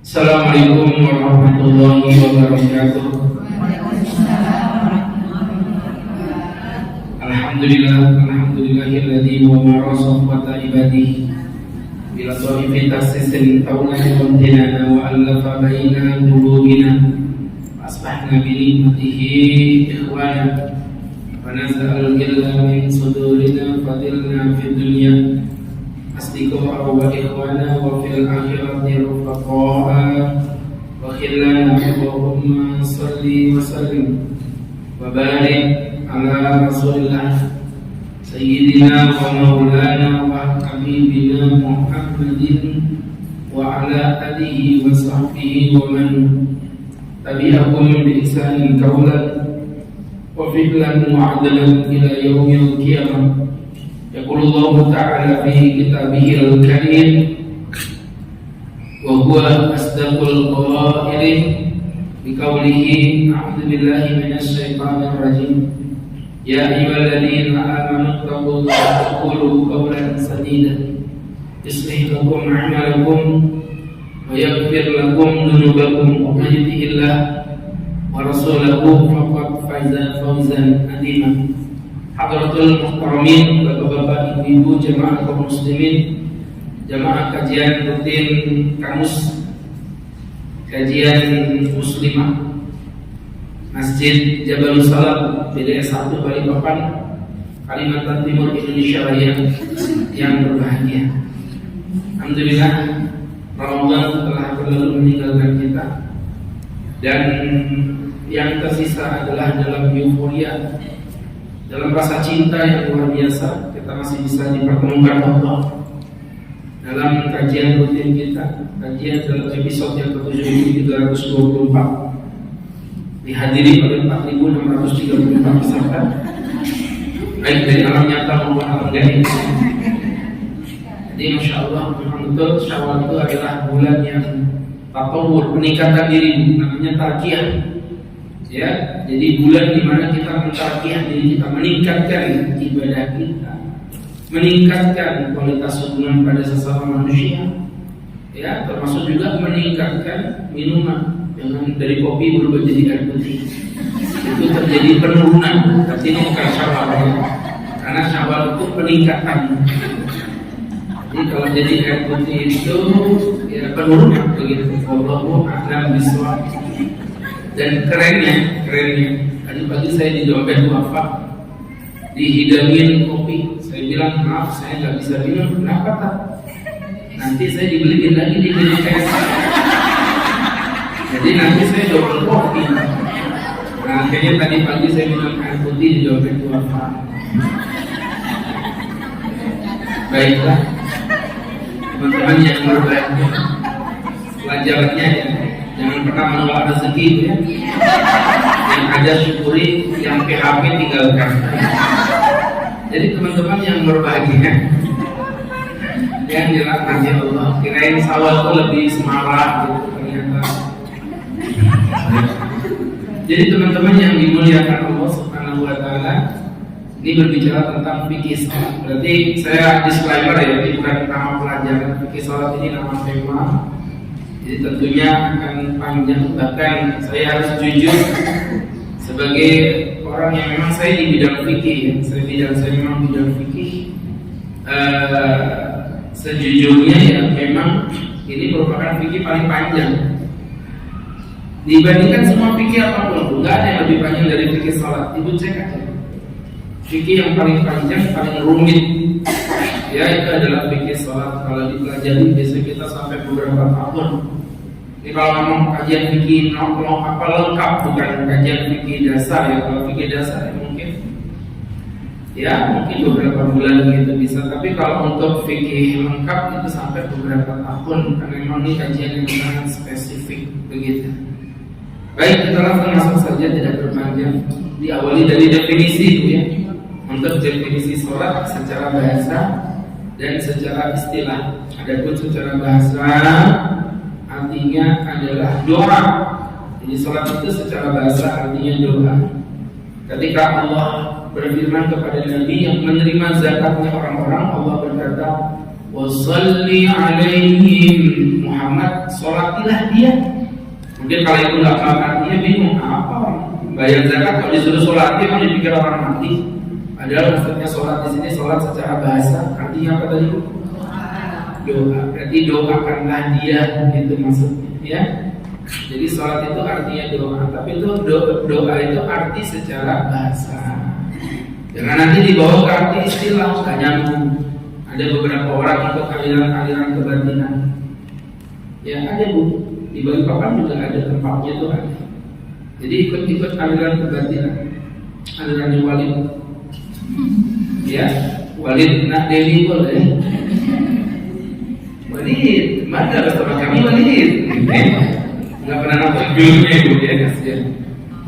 Assalamualaikum warahmatullahi wabarakatuh. Alhamdulillahilladzi wa marasa wa ibadihi bila tawfiqi tasisin tawlan kontinana wa allafa baina qulubina asbahna bi ni'matihi ikhwana wa nazal illa min sudurina fadilna fid dunya asdiqaa wa ikhwana wa fil akhirati rufaqaa wa khillana. Allahumma salli wa sallim wa barik ala rasulillah sayyidina wa maulana wa habibina Muhammadin wa ala alihi wa sahbihi wa man tabi'ahum bi ihsanin qawlan wa fi'lan wa adlan ila yaumil qiyamah. Yaqulullahu ta'ala fi kitabihil karim wa huwa asdaqul qailin biqaulihi a'udzu billahi minasy syaithanir rajim. Ya ayyuhalladzina amanu taqullaha wa qulu qawlan sadida yuslih lakum a'malakum wa yaghfir lakum dhunubakum wa may yuti'illah wa rasulahu faqad faza fawzan 'azima. Hadratul muhtaramin, bapak-bapak, ibu-ibu, jemaah kaum muslimin, jemaah kajian rutin kamus kajian muslimah Masjid Jabal Salam BDS 1 Balikpapan, Kalimantan Timur, Indonesia Raya yang berbahagia. Alhamdulillah, Ramadan telah berlalu meninggalkan kita, dan yang tersisa adalah dalam euforia, dalam rasa cinta yang luar biasa. Kita masih bisa dipertemukan Allah dalam kajian rutin kita, kajian dalam episode yang ke-7324, dihadiri oleh 4.634 peserta, baik dari alam nyata maupun alam gaib. Jadi Masya Allah, memang betul Syawal itu adalah bulan yang tatawur, peningkatan diri, namanya tarkiyah. Ya, jadi bulan di mana kita mentarkiyah diri kita, meningkatkan ibadah kita, meningkatkan kualitas hubungan pada sesama manusia, ya, termasuk juga meningkatkan minuman. Jangan dari kopi berubah jadi air putih, itu terjadi penurunan. Tapi ini bukan Syawal, ya, karena Syawal itu peningkatan. Jadi kalau jadi air putih itu ya penurunan begitu. Wallahu a'lam bishawab. Dan kerennya, tadi pagi saya di dompet wafat dihidangin kopi. Saya bilang maaf, saya nggak bisa minum. Kenapa tak? Nanti saya dibeliin lagi di BDS. Jadi nanti saya double kopi. Nah, akhirnya tadi pagi saya minum air putih di dompet wafat. Baiklah, teman-teman yang berbahagia, pelajarannya ya, jangan pernah menolak rezeki itu ya. Yang ada syukuri, yang PHP tinggalkan. Jadi teman-teman yang berbahagia, yang dirahmati Allah, kirain Syawal itu lebih semarak gitu ternyata. Jadi teman-teman yang dimuliakan Allah Subhanahu wa taala, ini berbicara tentang fikih salat. Berarti saya disclaimer ya, ini bukan nama pelajaran fikih salat, ini nama tema. Jadi tentunya akan panjang, bahkan saya harus jujur sebagai orang yang memang saya di bidang fikih ya. Saya memang bidang fikih. Sejujurnya ya memang ini merupakan fikih paling panjang dibandingkan semua fikih apapun. Enggak ada yang lebih panjang dari fikih salat. Ibu cek aja. Fikih yang paling panjang, paling rumit, ya itu adalah fikih salat. Kalau dipelajari biasa kita sampai beberapa tahun. Ini kalau ngomong kajian fikih ngomong apa lengkap, bukan kajian fikih dasar ya. Kalau fikih dasar ya mungkin beberapa bulan gitu bisa. Tapi kalau untuk fikih lengkap itu sampai beberapa tahun, karena memang ini kajian yang sangat spesifik begitu. Baik, kita langsung masuk saja, tidak berpanjang. Diawali dari definisi itu ya. Untuk definisi sholat secara bahasa dan secara istilah. Adapun secara bahasa artinya adalah doa. Jadi sholat itu secara bahasa artinya doa. Ketika Allah berfirman kepada Nabi yang menerima zakatnya orang-orang, Allah berkata, Wassalli alaihim, Muhammad sholatilah dia. Mungkin kalau itu nggak paham artinya bingung, apa bayar zakat kalau disuruh sholati kan dipikir orang mati. Padahal maksudnya sholat di sini sholat secara bahasa artinya apa tadi? Doa. Berarti doakanlah dia, itu maksudnya ya. Jadi sholat itu artinya doa, tapi itu doa itu arti secara bahasa. Jangan nanti dibawa ke arti istilah, nggak nyambung. Ada beberapa orang ikut aliran kebatinan. Ya ada bu, di Balikpapan juga ada tempatnya tuh ada. Jadi ikut aliran kebatinan, aliran Walid. Ya, Walid nak Dewi boleh. Walid, mana bersama kami Walid? Nggak pernah nonton filmnya ibu ya, kasihan.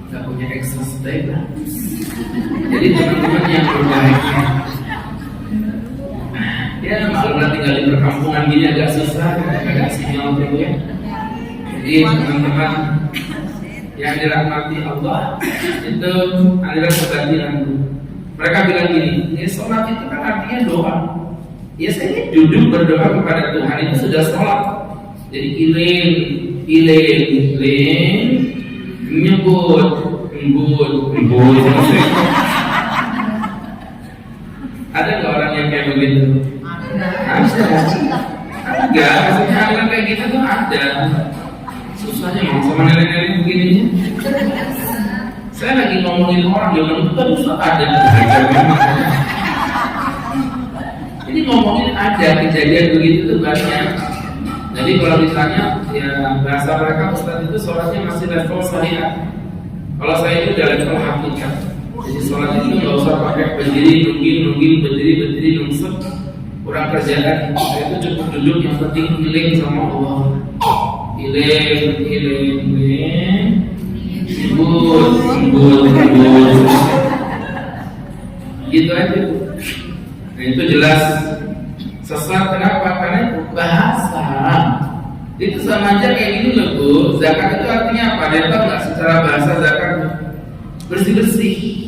Nggak punya akses data. Jadi teman-teman yang berbaik, ya maklumlah tinggal di perkampungan gini agak susah, agak sinyal gitu ya. Jadi teman-teman yang dirahmati Allah itu aliran kebatinan. Mereka bilang gini, ya sholat itu kan artinya doa. Ya saya duduk berdoa kepada Tuhan itu sudah sholat. Jadi iling, nyebut. Ada nggak orang yang kayak begitu? Ada. Maksudnya aliran kayak gitu tuh ada. Susahnya mau sama nenek-nenek begini. Saya lagi ngomongin orang zaman itu kan susah ada. Jadi ngomongin ada kejadian begitu tuh banyak. Jadi kalau misalnya ya bahasa mereka Ustaz itu sholatnya masih level syariat. Kalau saya itu udah level hakikat. Jadi sholat itu nggak usah pakai berdiri, nungging, berdiri, nungsep. Kurang kerjaan. Saya itu cukup duduk, yang penting iling sama Allah. Iling. Sibut. Gitu aja. Nah itu jelas sesat. Kenapa? Karena itu bahasa. Itu sama aja kayak gini loh Bu. Zakat itu artinya apa? Dia tahu nggak secara bahasa zakat? Bersih.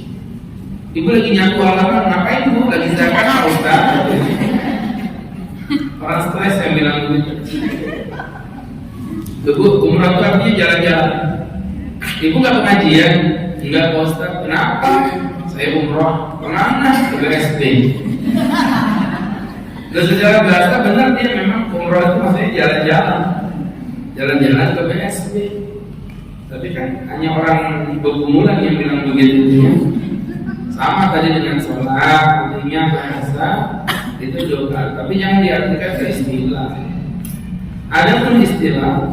Ibu lagi nyapu halaman, ngapain Bu? Lagi zakat Pak Ustaz. Orang stres saya bilang begitu. Bu, umrah itu artinya jalan-jalan. Ibu nggak pengajian? Enggak Pak Ustaz. Kenapa? Saya umrah. Kemana? Ke BSD. Dan secara bahasa benar dia memang umrah itu maksudnya jalan-jalan ke BSD. Tapi kan hanya orang bergumulan yang bilang begitu. Sama tadi dengan sholat, artinya bahasa itu doa. Tapi jangan diartikan ke istilah. Ada pun istilah.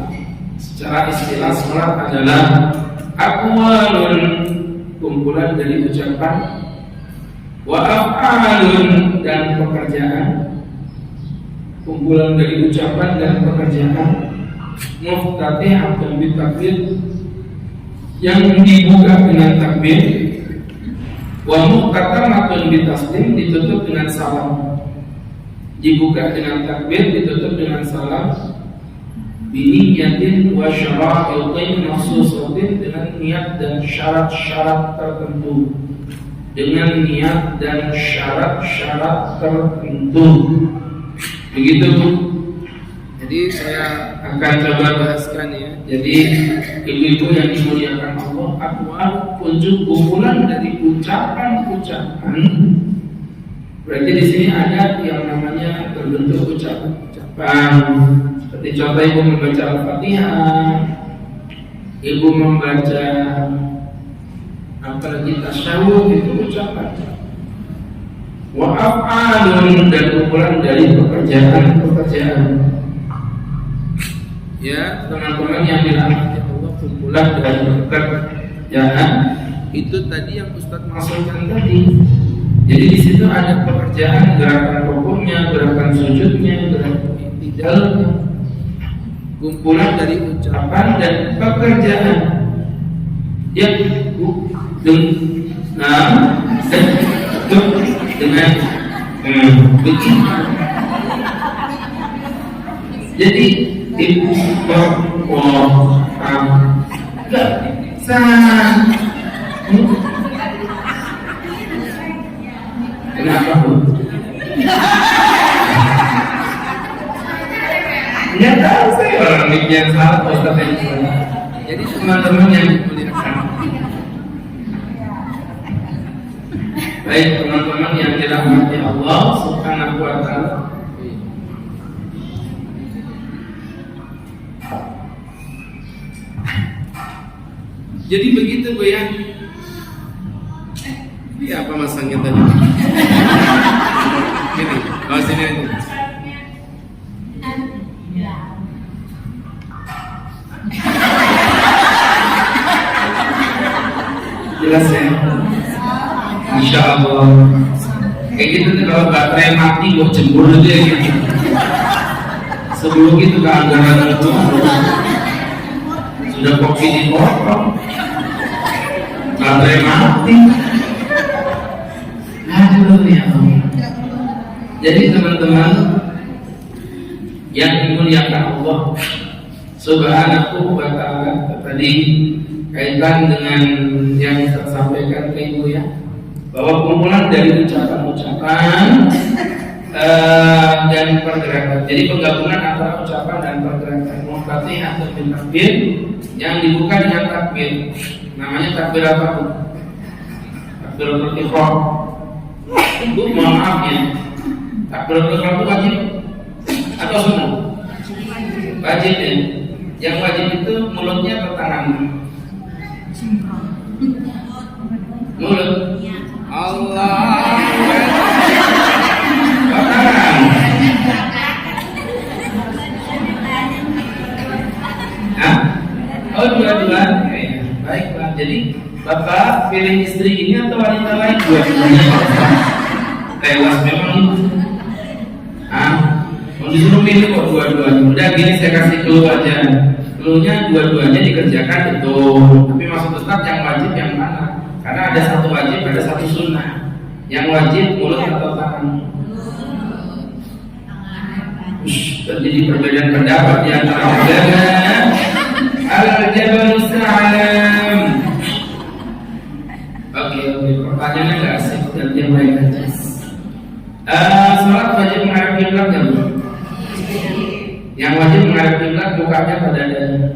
Secara istilah sholat adalah aqwalun, kumpulan dari ucapan, wa af'alun, dan pekerjaan, kumpulan dari ucapan dan pekerjaan, muftatihatun bitakbir, yang dibuka dengan takbir, wa muhtatamatun bitaslim, ditutup dengan salam. Dibuka dengan takbir, ditutup dengan salam. Biniyatin wa syara'itin maksusatin, dengan niat dan syarat-syarat tertentu. Dengan niat dan syarat-syarat tertentu. Begitu. Jadi saya akan coba bahaskan ya. Jadi ibu-ibu yang dimuliakan Allah, aqwal kumpulan dari ucapan-ucapan. Berarti di sini ada yang namanya berbentuk ucapan. Seperti contoh ibu membaca Al-Fatihah, ibu membaca apalagi tasyahud, itu ucapan. Wa af'alun, dan kumpulan dari pekerjaan. Ya, teman-teman yang dirahmati Allah, kumpulan dari pekerjaan itu tadi yang Ustaz maksudkan tadi. Jadi di situ ada pekerjaan, gerakan rukuknya, gerakan sujudnya, gerakan i'tidalnya, kumpulan dari ucapan dan pekerjaan. Ya, dengan begitu. Jadi ibu enggak kenapa Bu? teman-teman yang dimuliakan. Baik teman-teman yang dirahmati Allah Subhanahu wa taala. Jadi begitu Bu ya. Ini apa masangnya tadi? Gini, bawa sini aja. Jelas ya? Insya Allah. Kayak gitu tuh kalau baterai mati gue cemburu aja gitu. Sebelum itu keanggaran itu sudah kopi dipotong, baterai mati. Aduh ya Allah. Jadi teman-teman yang dimuliakan Allah Subhanahu wa taala, tadi kaitan dengan yang saya sampaikan ke Ibu ya, bahwa kumpulan dari ucapan-ucapan dan pergerakan. Jadi penggabungan antara ucapan dan pergerakan. Mufatihah atau takbir yang dibuka dengan takbir. Namanya takbir apa Bu? Takbiratul ihram. Bu, mohon maaf ya. Takbiratul ihram itu wajib atau sunnah? Wajib ya. Yang wajib itu mulutnya atau tangannya? Mulut. Allah. Tangan. Hah? Oh dua-dua. Baiklah. Jadi Bapak pilih istri ini atau wanita lain? Dua-duanya. Tewas memang itu. Mau disuruh milih kok dua-duanya. Udah gini saya kasih clue aja. Clue-nya dua-duanya dikerjakan betul. Tapi maksud Ustaz yang wajib yang mana? Karena ada satu wajib, ada satu sunnah. Yang wajib mulut atau tangan? Terjadi perbedaan pendapat di antara ulama. Al-Jabal Salam. Oke, pertanyaannya nggak asik, ganti yang lain aja. Salat wajib menghadap kiblat nggak Bu? Yang wajib menghadap kiblat bukanya pada dadanya.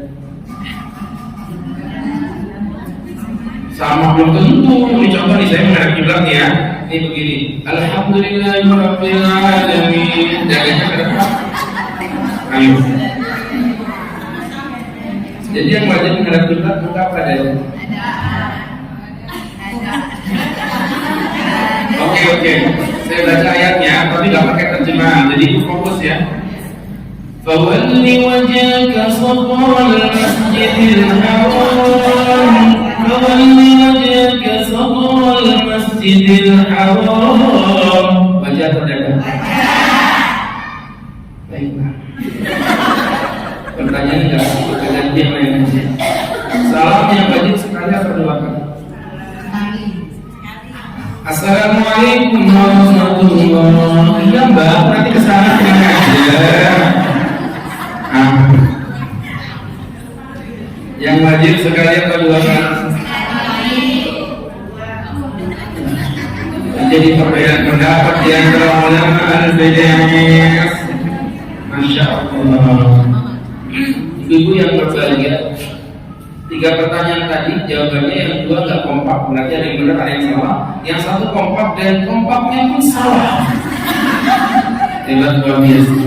Sama belum tentu. Ini contoh nih, saya menghadap kiblat nih ya. Ini begini. Alhamdulillahirabbil alamin. Dadanya ke depan. Ayo. Jadi yang wajib menghadap kiblat buka pada dadanya. Oke. Saya baca ayatnya, tapi nggak pakai terjemahan. Jadi fokus ya. Fawalli wajhaka shatral masjidil haram. Fawalli wajhaka shatral masjidil haram. Baca atau tidak? Baiklah. Pertanyaan nggak ganti yang lain aja. Salamnya wajib sekali atau dua kali? Assalamualaikum warahmatullahi wabarakatuh. Iya Mbak, nanti kesana dengan aja. Yang wajib sekali atau dua kali? Jadi perbedaan pendapat di antara ulama al-bid'ah. Masya Allah. Ibu yang berbahagia, 3 pertanyaan tadi jawabannya yang 2 nggak kompak, berarti ada yang benar ada yang salah. Yang satu kompak dan kompaknya pun salah. Hebat luar biasa.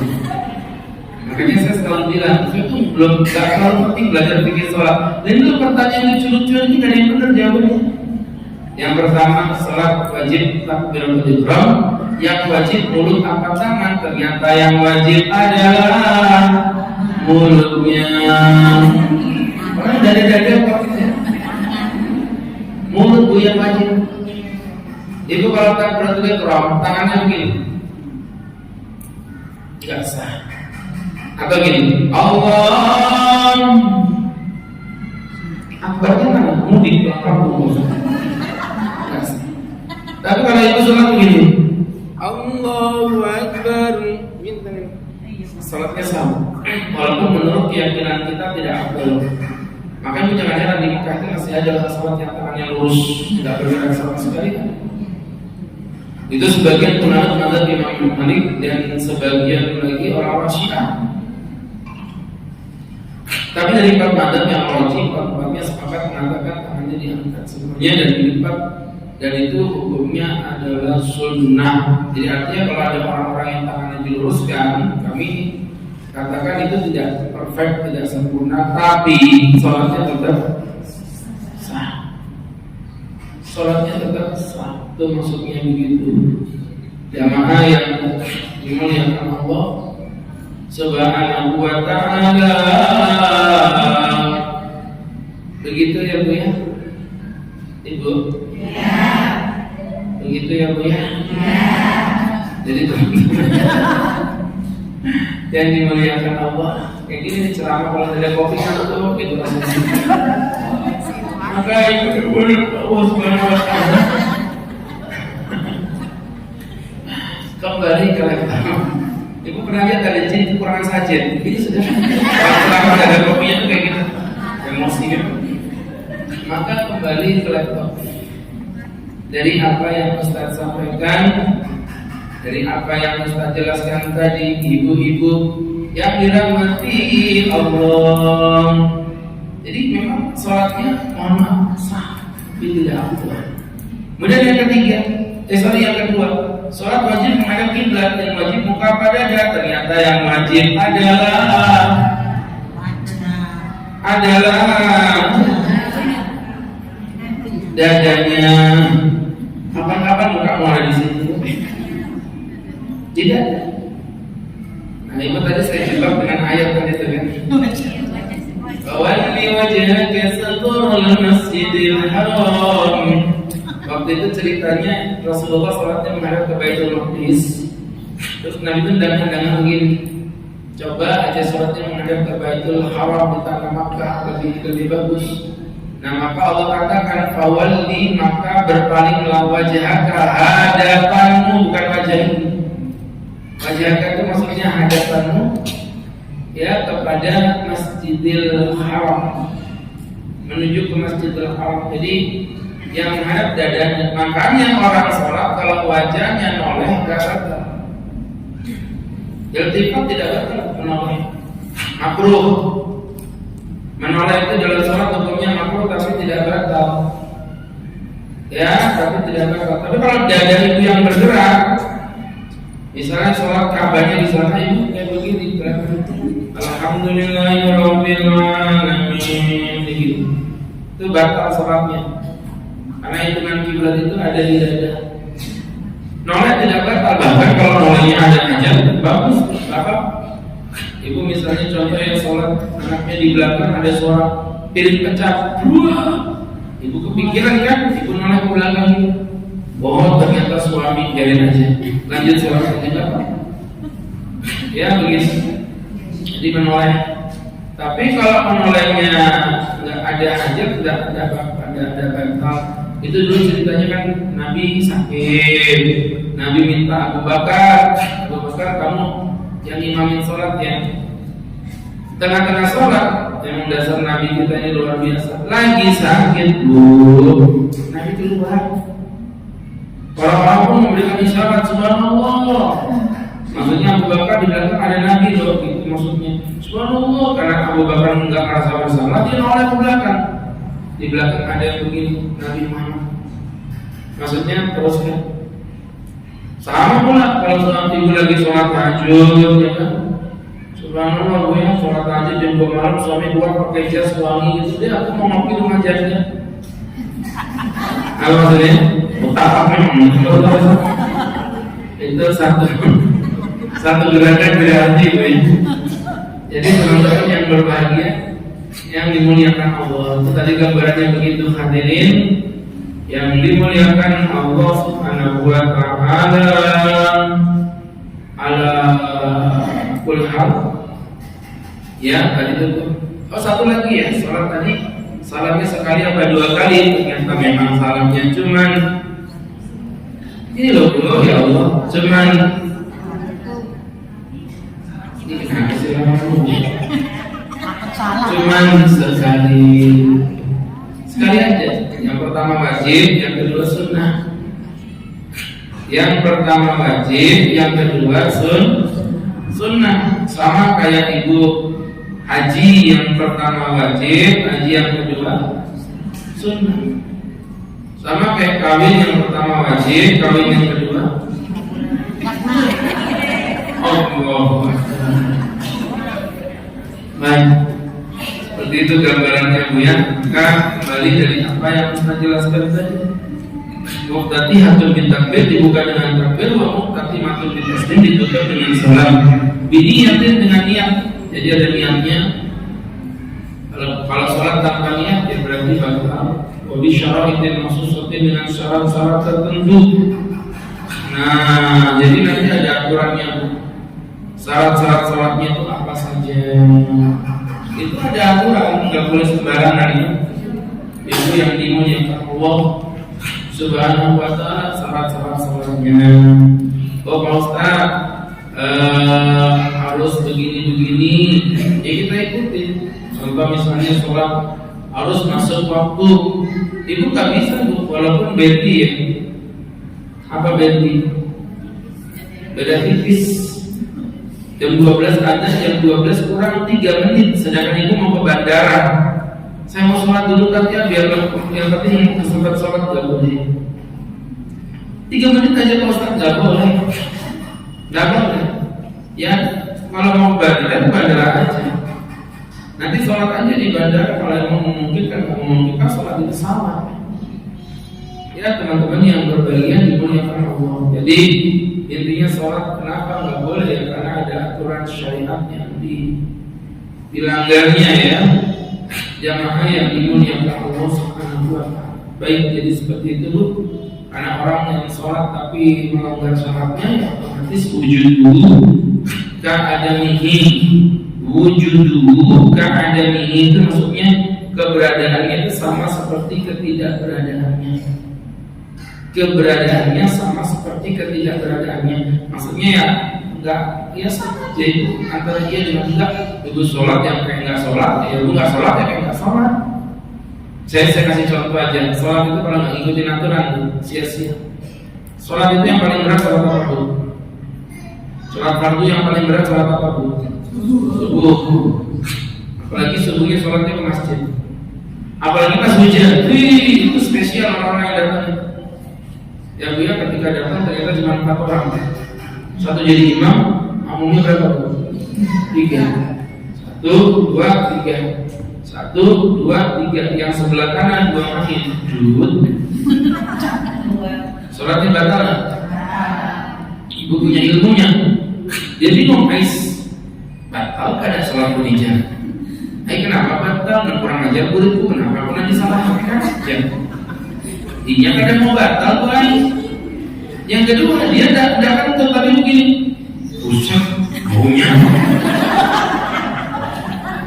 Makanya saya selalu bilang itu belum nggak terlalu penting belajar fikih sholat. Dan itu pertanyaan lucu-lucu ini nggak ada yang benar jawabannya. Yang pertama sholat wajib takbiratul ihram. Yang wajib mulut apa tangan? Ternyata yang wajib adalah mulutnya. Orang dari dada pakainya mulut Bu yang wajib. Ibu kalau takbiratul ihram tangannya begini, nggak sah. Atau gini, Allah akbarnya mana? Mudik belakang umur. Tapi kalau ibu sholat begini, Allahu Akbar, sholatnya sama. Walaupun menurut keyakinan kita tidak afdal. Makanya jangan heran di Mekah itu masih ada sholat yang tangannya lurus, tidak bergerak sama sekali. Itu sebagian penganut mazhab Imam Malik dan sebagian lagi orang-orang Syiah. Tapi dari empat madzhab yang wajib, empatnya sepakat mengatakan tangannya diangkat semuanya dan dilipat, dan itu hukumnya adalah sunnah. Jadi artinya kalau ada orang-orang yang tangannya diluruskan, kami katakan itu tidak perfect, tidak sempurna, tapi sholatnya tetap sah. Sholatnya tetap sah. Itu maksudnya begitu. Jamaah yang dimuliakan Allah Subhanahu wa ta'ala. Begitu ya Bu ya? Ibu? Ya. Begitu ya Bu ya? Ya. Jadi yang dimuliakan Allah, kayak gini ceramah kalau ada kopi satu gitu rasanya. Maka ibu Allah Subhanahu wa ta'ala kembali ke laptop. Ibu pernah lihat ada jin kekurangan sajen? Ini sudah kalau ada kopinya tuh kayak gitu, emosi kan? Maka kembali ke laptop. Dari apa yang Ustaz sampaikan, dari apa yang Ustaz jelaskan tadi, ibu-ibu yang dirahmati Allah. Jadi memang sholatnya mohon maaf sah, tapi tidak afdal. Kemudian yang ketiga, yang kedua, sholat wajib menghadap kiblat dan wajib muka pada dada. Ternyata yang wajib adalah dadanya. Kapan-kapan muka mau ada di situ? Tidak. Nah, ibu tadi saya jawab dengan ayat tadi itu kan. Walli wajhaka satrul masjidil haram. Waktu itu ceritanya Rasulullah sholatnya menghadap ke Baitul Maqdis. Terus Nabi itu dangan-dangan begini, coba aja sholatnya menghadap ke Baitul Haram di tanah Makkah, lebih bagus. Nah maka Allah katakan fawalli, maka berpalinglah wajhaka, hadapanmu, bukan wajah ini. Wajhaka itu maksudnya hadapanmu ya kepada Masjidil Haram, menuju ke Masjidil Haram. Jadi yang menghadap dadanya. Makanya orang sholat kalau wajahnya noleh gak batal. Iltifat tidak batal, menoleh makruh. Menoleh itu dalam sholat hukumnya makruh, tapi tidak batal. Ya, tapi tidak batal. Tapi kalau dada ibu yang bergerak, misalnya sholat Ka'bahnya di sana, ibu kayak begini, Alhamdulillahirabbil alamin, begitu. Itu batal sholatnya. Karena hitungan kiblat itu ada di dada. Noleh tidak batal, bahkan kalau nolehnya ada aja bagus, apa? Ibu misalnya contoh yang sholat anaknya di belakang ada suara piring pecah, ibu kepikiran kan, ibu noleh ke belakang itu. Oh ternyata suami, biarin aja, lanjut sholat aja apa? Ya begitu. Jadi menoleh. Tapi kalau menolehnya nggak ada aja, tidak ada batal. Itu dulu ceritanya kan Nabi sakit, Nabi minta Abu Bakar, kamu yang imamin sholat ya. Tengah-tengah sholat, yang dasar Nabi kita ini luar biasa. Lagi sakit bu, Nabi keluar. Orang-orang pun memberikan isyarat, subhanallah. Maksudnya Abu Bakar di belakang ada Nabi loh, itu maksudnya. Subhanallah, karena Abu Bakar nggak merasa bersalah, dia noleh ke belakang. Di belakang ada yang begini, Nabi Muhammad. Maksudnya terusnya. Sama pula kalau sholat ibu lagi sholat tahajud, ya kan? Subhanallah, gue yang sholat tahajud jam 2 malam, suami keluar pakai jas wangi gitu, dia aku mau ngopi rumah jasnya. Apa maksudnya? Betapa memang itu satu gerakan berarti, gue. Jadi teman-teman yang berbahagia, yang dimuliakan Allah, itu tadi gambarannya begitu hadirin. Yang dimuliakan Allah Subhanahu wa ta'ala ala kulli hal. Ya, tadi itu. Oh, satu lagi ya, salat tadi salamnya sekali apa 2 kali? Ternyata memang salamnya cuman ini loh, ya Allah, cuman ini kenapa sih cuman sekali aja. Yang pertama wajib, yang kedua sunnah. Yang pertama wajib, yang kedua sunnah. Sama kayak ibu Haji yang pertama wajib, haji yang kedua sunnah. Sama kayak kawin yang pertama wajib, kawin yang kedua Allah. Baik, seperti itu gambarannya Bu ya. Maka kembali dari apa yang saya jelaskan tadi. Muftatihatun bin takbir dibuka dengan takbir, wa muftatimatun bin taslim ditutup dengan salam. Biniyatin dengan niat. Jadi ada niatnya. Kalau sholat tanpa niat ya berarti batal. Wa bi syara'itin maksusatin dengan syarat-syarat tertentu. Nah, jadi nanti ada aturannya. Syarat-syarat sholatnya itu apa saja? Itu ada aturan, nggak boleh sembarangan ya. Itu yang dimuliakan Allah Subhanahu wa ta'ala, syarat-syarat sholatnya. Oh Pak Ustaz, harus begini-begini, ya kita ikutin. Contoh misalnya sholat harus masuk waktu, itu nggak bisa Bu, walaupun beti ya. Apa beti? Beda tipis. Jam 12 ada, jam 12 kurang 3 menit. Sedangkan itu mau ke bandara. Saya mau sholat dulu kan ya, biar penting kesempatan sholat gak boleh. 3 menit aja Pak Ustaz gak boleh. Gak boleh. Ya, kalau mau bandara aja. Nanti sholat aja di bandara. Kalau yang memungkinkan sholat di pesawat. Ya teman-teman yang berbahagia dimuliakan Allah. Jadi intinya sholat kenapa nggak boleh ya? Karena ada aturan syariat yang dilanggarnya ya. Jamaah yang dimuliakan Allah Subhanahu wa ta'ala. Baik, jadi seperti itu Bu. Karena orang yang sholat tapi melanggar syaratnya ya otomatis wujuduhu ka'adamihi. Wujuduhu ka'adamihi itu maksudnya keberadaannya itu sama seperti ketidakberadaannya. Keberadaannya sama seperti ketidakberadaannya. Maksudnya ya enggak, ya jadi antara dia dengan enggak. Ibu sholat yang kayak enggak sholat, ya ibu enggak sholat ya kayak enggak sholat. Saya kasih contoh aja. Sholat itu kalau nggak ikutin aturan sia-sia. Sholat itu yang paling berat sholat apa Bu? Sholat fardu yang paling berat sholat apa Bu? Subuh. Apalagi subuhnya sholatnya ke masjid. Apalagi pas hujan, itu spesial orang-orang yang datang. Ya Bu ya, ketika datang ternyata cuma 4 orang. Satu jadi imam, makmumnya berapa Bu? 3. 1, 2, 3. 1, 2, 3. Yang sebelah kanan 2 makin duduk. Sholatnya batal nggak? Ibu punya ilmunya. Dia bingung, Ais, batal kan ada sholat kunijah? Kenapa batal? Dan kurang ajar Bu, kenapa pernah disalahkan? Dia kadang mau batal Bu Ais. Yang kedua dia tidak kan tapi begini, pusat baunya.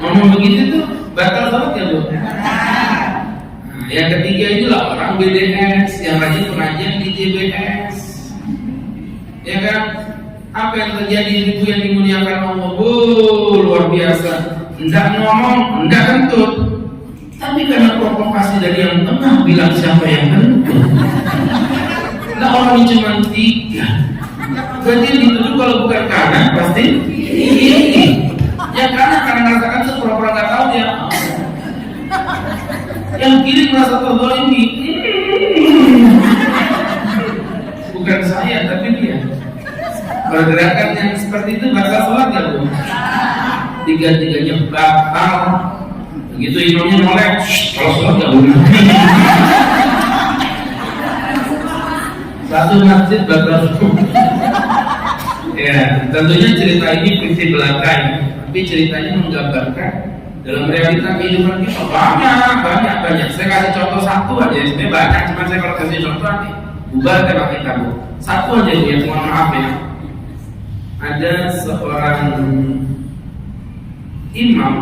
Ngomong begitu tuh batal banget ya Bu. Nah, yang ketiga itulah orang BDS yang rajin pengajian di JBS. Ya kan? Apa yang terjadi ibu yang dimuliakan Allah Bu, luar biasa. Tidak ngomong, tidak kentut. Tapi karena provokasi dari yang tengah bilang siapa yang kentut. Nah orang ini cuma 3. Berarti dituduh kalau bukan kanan pasti ini. Yang kanan karena merasakan itu pura-pura nggak tahu dia. Yang kiri merasa terzalimi. Bukan saya tapi dia. Pergerakan yang seperti itu batal sholat ya Bu. 3-3-nya batal. Begitu imamnya nolak, kalau sholat nggak boleh. Satu masjid batal. Ya, tentunya cerita ini versi belakang, tapi ceritanya menggambarkan dalam realita kehidupan kita banyak. Saya kasih contoh satu aja, sebenarnya banyak, cuma saya kalau kasih contoh nanti bubar tema kita Bu. Satu aja Bu ya, mohon maaf ya. Ada seorang imam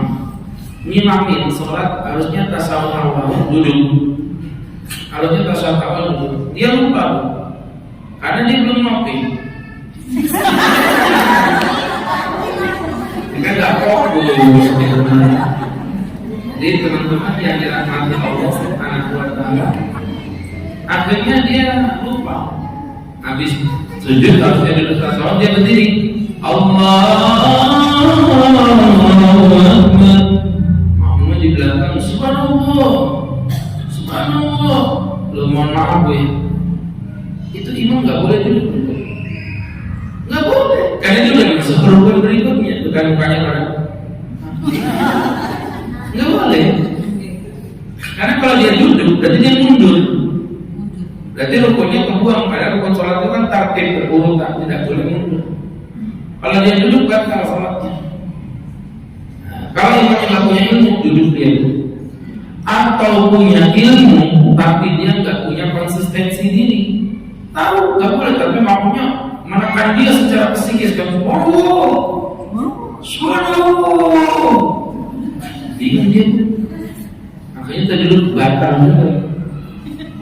ngimamin sholat harusnya tasawuf awal duduk. Harusnya tasawuf awal duduk. Dia lupa Bu. Karena dia belum ngopi. Dia nggak fokus. Jadi teman-teman yang dirahmati Allah Subhanahu wa ta'ala, akhirnya dia lupa. Habis sujud harusnya duduk tasawuf, dia berdiri. Allahu Akbar. subhanallah. Lu mohon maaf gue, itu imam nggak boleh duduk, nggak boleh. Karena dia udah masuk rukun berikutnya, bukan mukanya orang. Nggak boleh. Karena kalau dia duduk, berarti dia mundur. Berarti rukunnya kebuang. Padahal rukun sholat itu kan tertib berurutan, tidak boleh mundur. Kalau dia duduk batal sholatnya. Kalau imam yang punya ilmu, duduk dia. Atau punya ilmu tapi dia nggak punya konsistensi diri, tahu nggak boleh tapi maunya menekan dia secara psikis kan, subhanallah, bingung dia, akhirnya tadi dulu batal juga.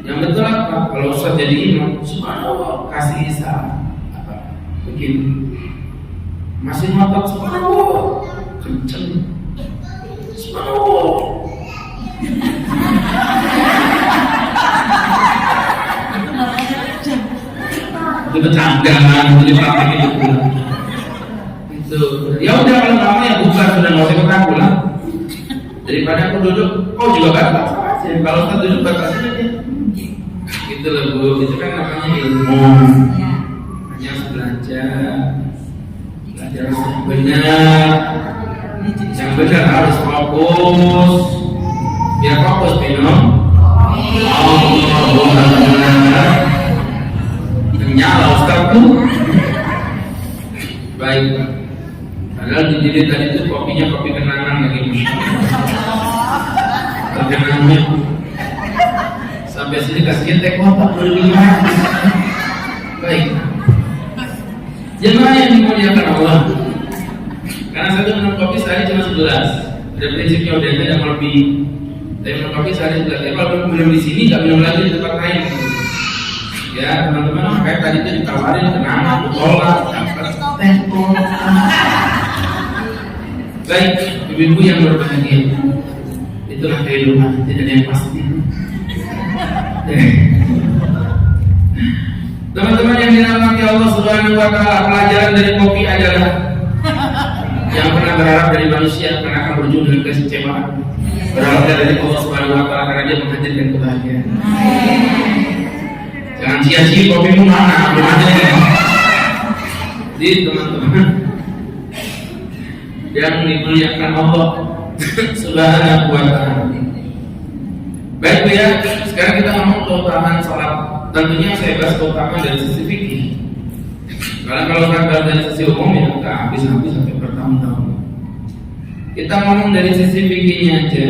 Yang betul apa? Kalau Ustaz jadi imam, subhanallah, kasih isyarat apa? Begini, masih ngotot subhanallah, kenceng, subhanallah. Itu bercandaan, jadi praktek itu. Ya udah kalau kamu yang bukan sudah nggak usah ikut aku lah. Daripada aku duduk, kau juga batal. Kalau kita duduk batal saja dia. Gitu loh Bu, itu kan namanya ilmu. Hanya harus belajar yang benar. Yang benar harus fokus. Biar fokus minum. Allahumma nyala Ustaz tuh. Baik. Padahal di diri tadi itu kopinya kopi kenangan lagi. Kenangannya sampai sini kasih teh kotak berlima. Baik. Jemaah yang dimuliakan Allah. Karena satu minum kopi sehari cuma 11. Ada prinsipnya udah ada lebih. Tapi minum kopi sehari 11. Tapi kalau minum di sini nggak minum lagi di tempat lain. Ya teman-teman, makanya tadi itu ditawarin kenangan, tolak, tempo. Baik, ibu-ibu yang berbahagia, itulah kehidupan, tidak ada yang pasti. Teman-teman yang dirahmati Allah Subhanahu Wa Taala, pelajaran dari kopi adalah yang pernah berharap dari manusia karena akan berujung dengan kekecewaan. Berharap dari Allah Subhanahu Wa Taala karena Dia menghadirkan kebahagiaan. Jangan sia-sia kopimu mana, belum ada ya. Jadi teman-teman yang dimuliakan Allah Subhanahu Wa Taala. Baik ya, sekarang kita ngomong keutamaan sholat. Tentunya saya bahas keutamaan dari sisi fikih. Karena kalau kita dari sisi umum ya nggak habis-habis sampai bertahun-tahun. Kita ngomong dari sisi fikihnya aja.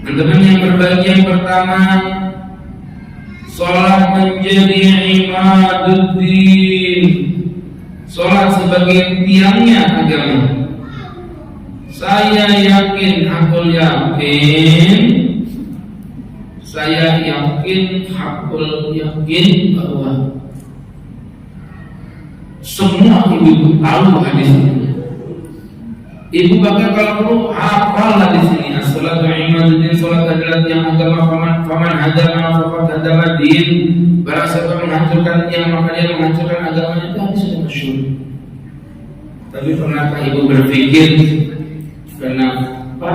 Teman-teman yang berbahagia, yang pertama, sholat menjadi imaduddin. Sholat sebagai tiangnya agama. Saya yakin, hakul yakin bahwa semua ibu tahu hadis ini. Ibu bahkan kalau perlu hafal hadis ini. As-salatu imaduddin, sholat adalah tiang agama. Faman hadama faqad hadama din. Barang siapa menghancurkan tiang maka dia menghancurkan agamanya. Itu hadis sudah masyhur. Tapi pernahkah ibu berpikir kenapa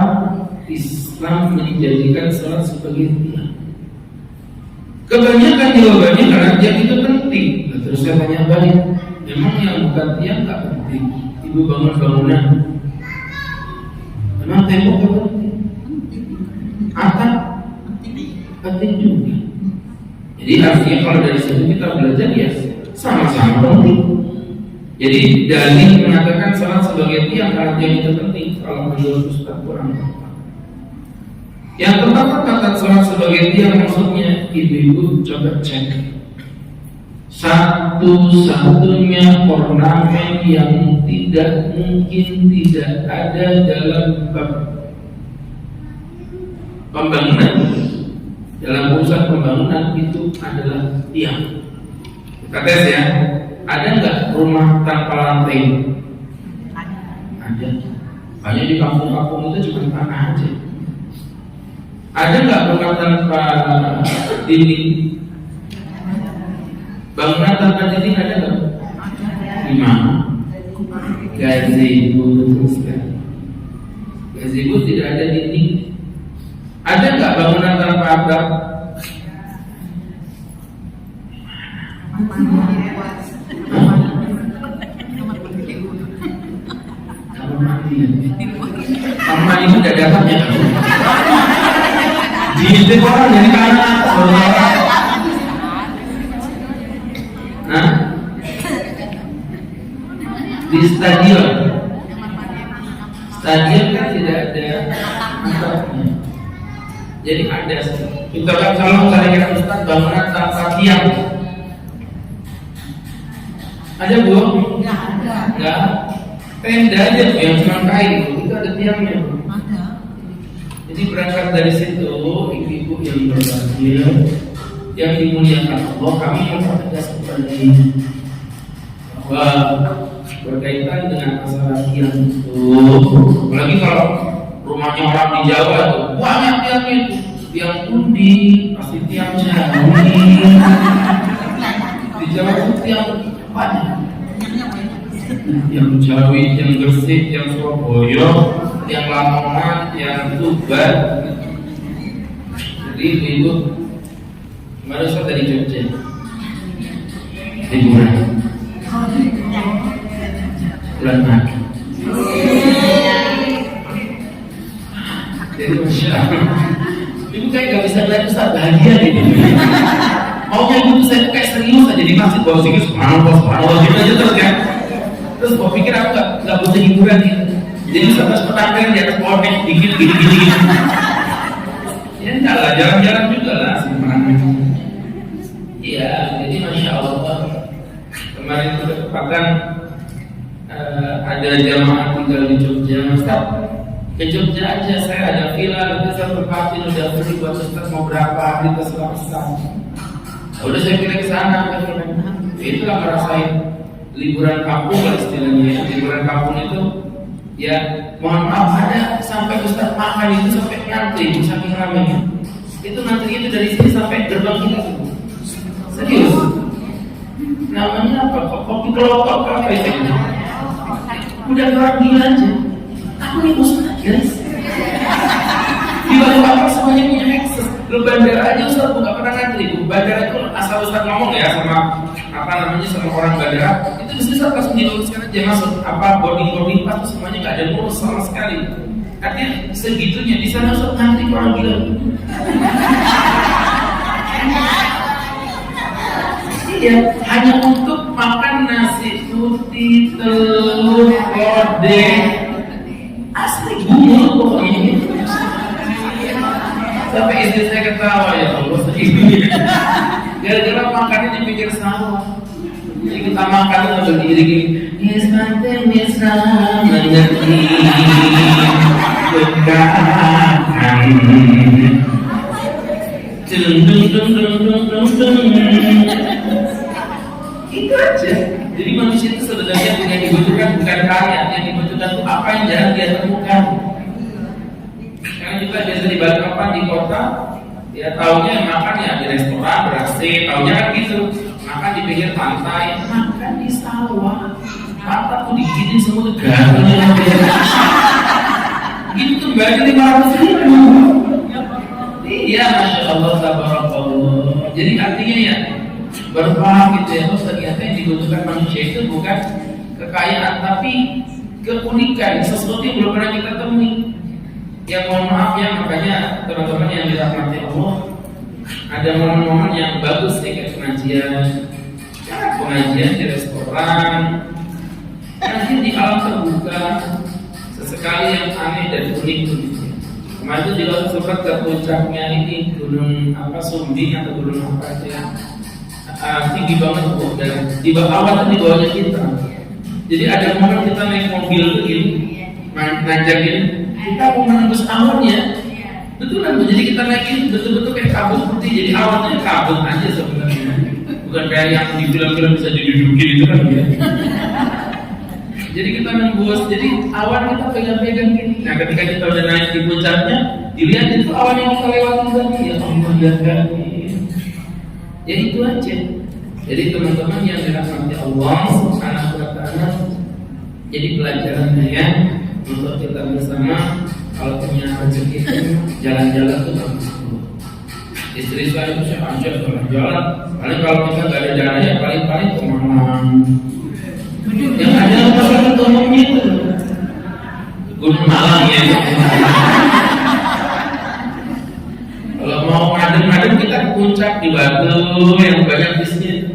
Islam menjadikan sholat sebagai tiang? Kebanyakan jawabannya karena tiang itu penting. Terus saya tanya balik, memang yang bukan tiang tak penting? Ibu bangun bangunan, memang tembok tak penting? Atap penting juga. Jadi artinya kalau dari situ kita belajar ya sama-sama penting. Jadi dalil mengatakan sholat sebagai tiang karena tiang itu penting. Kalau menurut Ustaz kurang tepat. Yang tepat kata sholat sebagai tiang maksudnya ibu-ibu coba cek satu-satunya ornamen yang tidak mungkin tidak ada dalam bab pembangunan, dalam urusan pembangunan itu adalah tiang. Kita tes ya. Ada nggak rumah tanpa lantai? Ada. Banyak di kampung-kampung itu cuma tanah aja. Ada nggak rumah tanpa dinding? Bangunan tanpa dinding ada nggak? Di mana? Gazebo, betul sekali. Gazebo tidak ada dinding. Ada nggak bangunan tanpa atap? Kamar mandi itu udah datang ya? Di orang dari kanan di stadion kan tidak ada atapnya. Jadi ada kita kan kalau misalnya Ustaz bangunan tanpa tiang ada bu? Nggak. Tenda aja bu yang cuma kain itu ada tiangnya bu. Jadi berangkat dari situ ibu-ibu yang berbahagia yang dimuliakan Allah, kami mempertegas kembali bahwa berkaitan dengan masalah tiang itu, apalagi kalau rumahnya orang di Jawa itu banyak tiangnya itu, tiang undi, pasti tiang jawi. Di Jawa itu tiang banyak, tiang jawi, tiang Gresik, tiang Surabaya, tiang Lamongan, tiang Tuban. Jadi itu baru saya dari Jogja, liburan bulan Maret. Jadi Masya Allah, ibu kayak gak bisa lihat Ustaz bahagia gitu. Maunya ibu saya tuh kayak serius aja di masjid, bawa sikit subhanallah gitu aja terus kan. Terus gua pikir aku gak butuh hiburan gitu. Jadi Ustaz petangkan di atas pohon dikit gini. Ya enggak lah, jalan-jalan juga lah sebenarnya. Iya, jadi Masya Allah kemarin itu kesempatan ada jamaah tinggal di Jogja. Ustaz, ke Jogja aja, saya ada villa, nanti saya berpatin udah beli buat Ustaz mau berapa hari terserah Ustaz. Udah saya kira ke sana, itulah ngerasain liburan kampung lah istilahnya. Liburan kampung itu ya mohon maaf ada sampai Ustaz makan itu sampai ngantri, saking ramainya. Itu ngantri itu dari sini sampai gerbang kita. Serius? Namanya apa? Kopi kelopak apa itu? Udah orang gila aja. Aku nih Ustaz guys. Di Balikpapan semuanya punya akses. Lu bandara aja Ustaz nggak pernah ngantri. Bandara itu asal Ustaz ngomong ya sama apa namanya sama orang bandara, itu Ustaz langsung diluruskan aja masuk apa boarding pass semuanya nggak ada ngurus sama sekali. Artinya segitunya di sana Ustaz ngantri orang gila. Iya, hanya untuk makan nasi putih, telur, lodeh, asli gumul pokoknya. Sampai istri saya ketawa ya Allah segini. Gara-gara makannya di pinggir sawah. Jadi kita makan itu berdiri gini. Ismail mengerti kekakan. Itu aja. Jadi manusia itu sebenarnya yang dibutuhkan bukan kaya, yang dibutuhkan itu apa yang jarang dia temukan. Karena juga biasa di Balikpapan di kota, ya taunya makan ya di restoran ber-AC, taunya kan gitu. Makan di pinggir pantai, makan di sawah. Mata tuh diginin semua gagalnya. Gitu tuh bayar 500.000. Iya, Masya Allah, tabarakallah. Jadi artinya ya berpaham gitu ya, ternyata yang dibutuhkan manusia itu bukan kekayaan, tapi keunikan, sesuatu yang belum pernah kita temui. Ya mohon maaf ya, makanya teman-teman yang dirahmati Allah, ada momen-momen yang bagus nih kayak pengajian di restoran, pengajian di alam terbuka, sesekali yang aneh dan unik gitu. Kemarin itu juga sempat ke puncaknya ini gunung apa Sumbing atau gunung apa aja, tinggi banget bu, dan di bawah awal di bawahnya kita. Jadi ada momen kita naik mobil begini, nanjak ini, kita mau menembus awannya, betulan. Jadi kita naikin betul-betul kayak kabut putih. Jadi awannya kabut aja sebenarnya, bukan kayak yang di film-film bisa didudukin itu kan ya. Jadi kita nembus, jadi awan kita pegang-pegang gini. Nah ketika kita udah naik di puncaknya, dilihat itu awan yang kita lewatin tadi. Ya Allah lihat kan. Ya itu aja. Jadi teman-teman yang dirahmati Allah Subhanahu wa Ta'ala, jadi pelajarannya ya untuk kita bersama Kalau punya rezeki jalan-jalan tuh bagus. Istri saya itu saya ajak jalan-jalan. Paling kalau kita nggak ada jalannya paling kemana. Yang ada masalah umumnya itu Gunung Malang ya. Kalau mau ngadem-ngadem kita ke puncak di Batu yang banyak bisnis.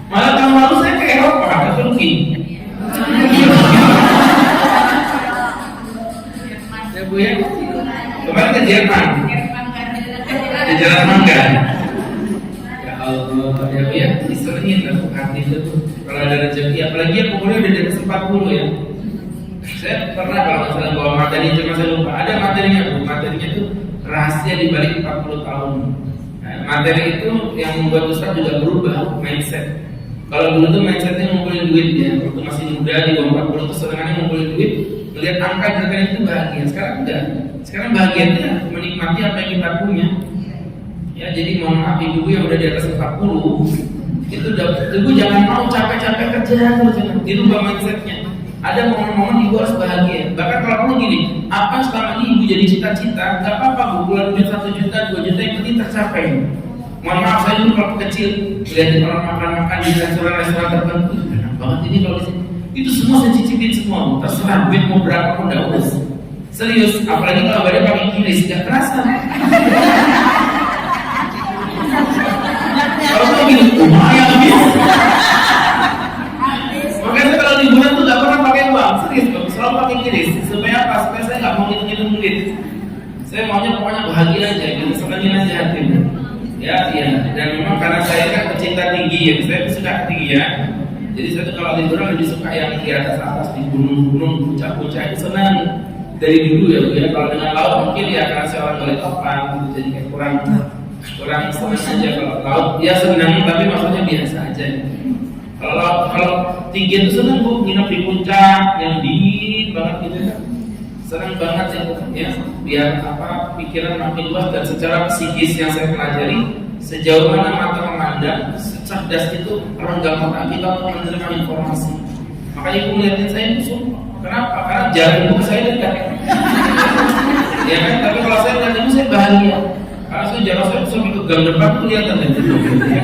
Malah tahun lalu saya ke Eropa, ke Turki. Ya Bu ya, kemarin ke Jerman, di Jalan Mangga. Ya Allah, ya Bu ya, diseringi dalam hati itu kalau ada rezeki, apalagi yang umurnya udah di atas 40 ya. Saya pernah kalau misalnya bawa materi, cuma saya lupa ada materinya Bu, materinya itu rahasia di balik 40 tahun. Nah, materi itu yang membuat Ustaz juga berubah mindset. Kalau dulu tuh mindsetnya ngumpulin duit ya, waktu masih muda di bawah 40 tuh senangannya ngumpulin duit, melihat angka jadikan itu bahagia. Sekarang enggak. Sekarang bahagianya menikmati apa yang kita punya. Ya, jadi mohon maaf ibu yang udah di atas 40 itu ibu jangan mau capek-capek kerja terus, dirubah mindsetnya. Ada momen-momen ibu harus bahagia. Bahkan kalau perlu gini, apa selama ini ibu jadi cita-cita, gak apa-apa bu, bulan duit 1 juta, 2 juta yang penting tercapai. Mohon maaf saya dulu kalau kecil lihat orang makan-makan di restoran-restoran tertentu, enak banget ini kalau disini. Itu semua saya cicipin semua, terserah duit mau berapa pun udah urus. Serius, apalagi kalau badannya pakai kiris, gak terasa. Kalau saya gini, lumayan habis. Makanya kalau liburan tuh gak pernah pakai uang, serius, selalu pakai kiris. Supaya apa? Supaya saya gak mau ngitung-ngitung duit. Saya maunya pokoknya bahagia aja, gitu, senangin aja hatinya. Ya, iya. Dan memang karena saya kan pecinta tinggi ya, saya suka tinggi ya. Jadi saya tuh kalau liburan lebih suka yang di atas di gunung-gunung, puncak-puncak itu senang. Dari dulu ya, Bu ya. Kalau dengan laut mungkin ya karena saya orang Balikpapan, jadi kayak kurang senang aja kalau laut. Ya senang, tapi maksudnya biasa aja. Kalau tinggi itu senang Bu, nginep di puncak yang dingin banget gitu ya. Senang banget ya, biar apa pikiran makin luas dan secara psikis yang saya pelajari sejauh mana mata memandang, cerdas itu orang gampang kita untuk menerima informasi. Makanya ibu ngeliatin saya itu, kenapa? Karena jarak ibu ke saya dekat. Ya kan, tapi kalau saya lihat ibu saya bahagia. Karena saya jarak saya sampai ke gang depan tuh kelihatan dan itu. Ya.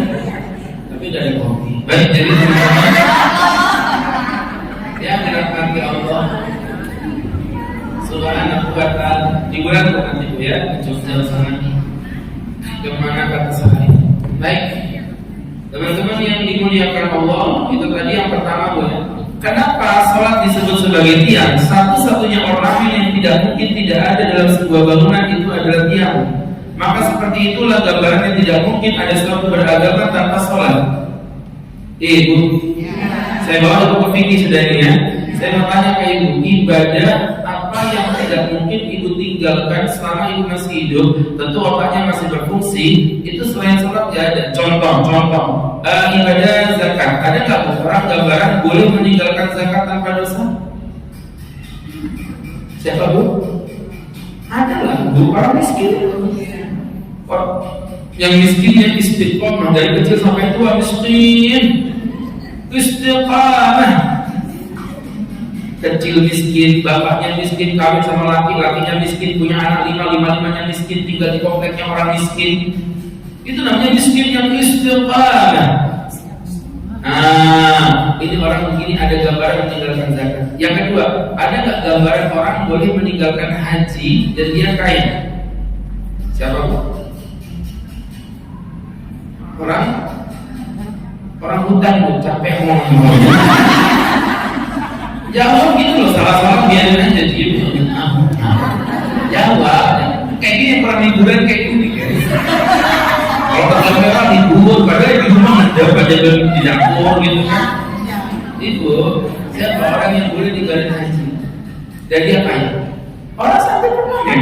Tapi udah ada kopi. Baik, jadi teman-teman ya dirahmati Allah Subhanahu wa ta'ala. Liburan bukan ibu ya, ke Jogja sana. Kemana kata saya? Baik, teman-teman yang dimuliakan Allah, itu tadi yang pertama Bu ya. Kenapa sholat disebut sebagai tiang? Satu-satunya orang yang tidak mungkin tidak ada dalam sebuah bangunan itu adalah tiang. Maka seperti itulah gambarannya tidak mungkin ada suatu beragama tanpa sholat. Ibu, saya bawa buku fikih sudah ini ya. Saya mau tanya ke ibu, ibadah apa yang tidak mungkin ibu tinggalkan selama ibu masih hidup? Tentu otaknya masih berfungsi. Itu selain sholat ya ada. Contoh, ibadah zakat. Ada nggak orang gambaran boleh meninggalkan zakat tanpa dosa? Siapa Bu? Ada lah, Bu, orang miskin. Yang miskin yang istiqomah dari kecil sampai tua miskin. Istiqamah. Kecil miskin, bapaknya miskin, kawin sama laki-lakinya miskin, punya anak 5-5-nya miskin, tinggal di kompleknya orang miskin. Itu namanya miskin yang istiqamah. Nah, ini orang begini ada gambaran meninggalkan zakat. Yang kedua, ada nggak gambaran orang boleh meninggalkan haji dan dia kaya? Siapa Bu? Orang hutan Bu, capek ngomong. Jawab gitu loh, salah-salah biarin aja diem. Jawab, kayak gini yang pernah liburan kayak gini. Kalau terlalu libur, padahal di rumah ada pada di dapur gitu kan. Ibu, siapa orang yang boleh tinggalin haji? Dan dia kaya. Orang sampai permanen.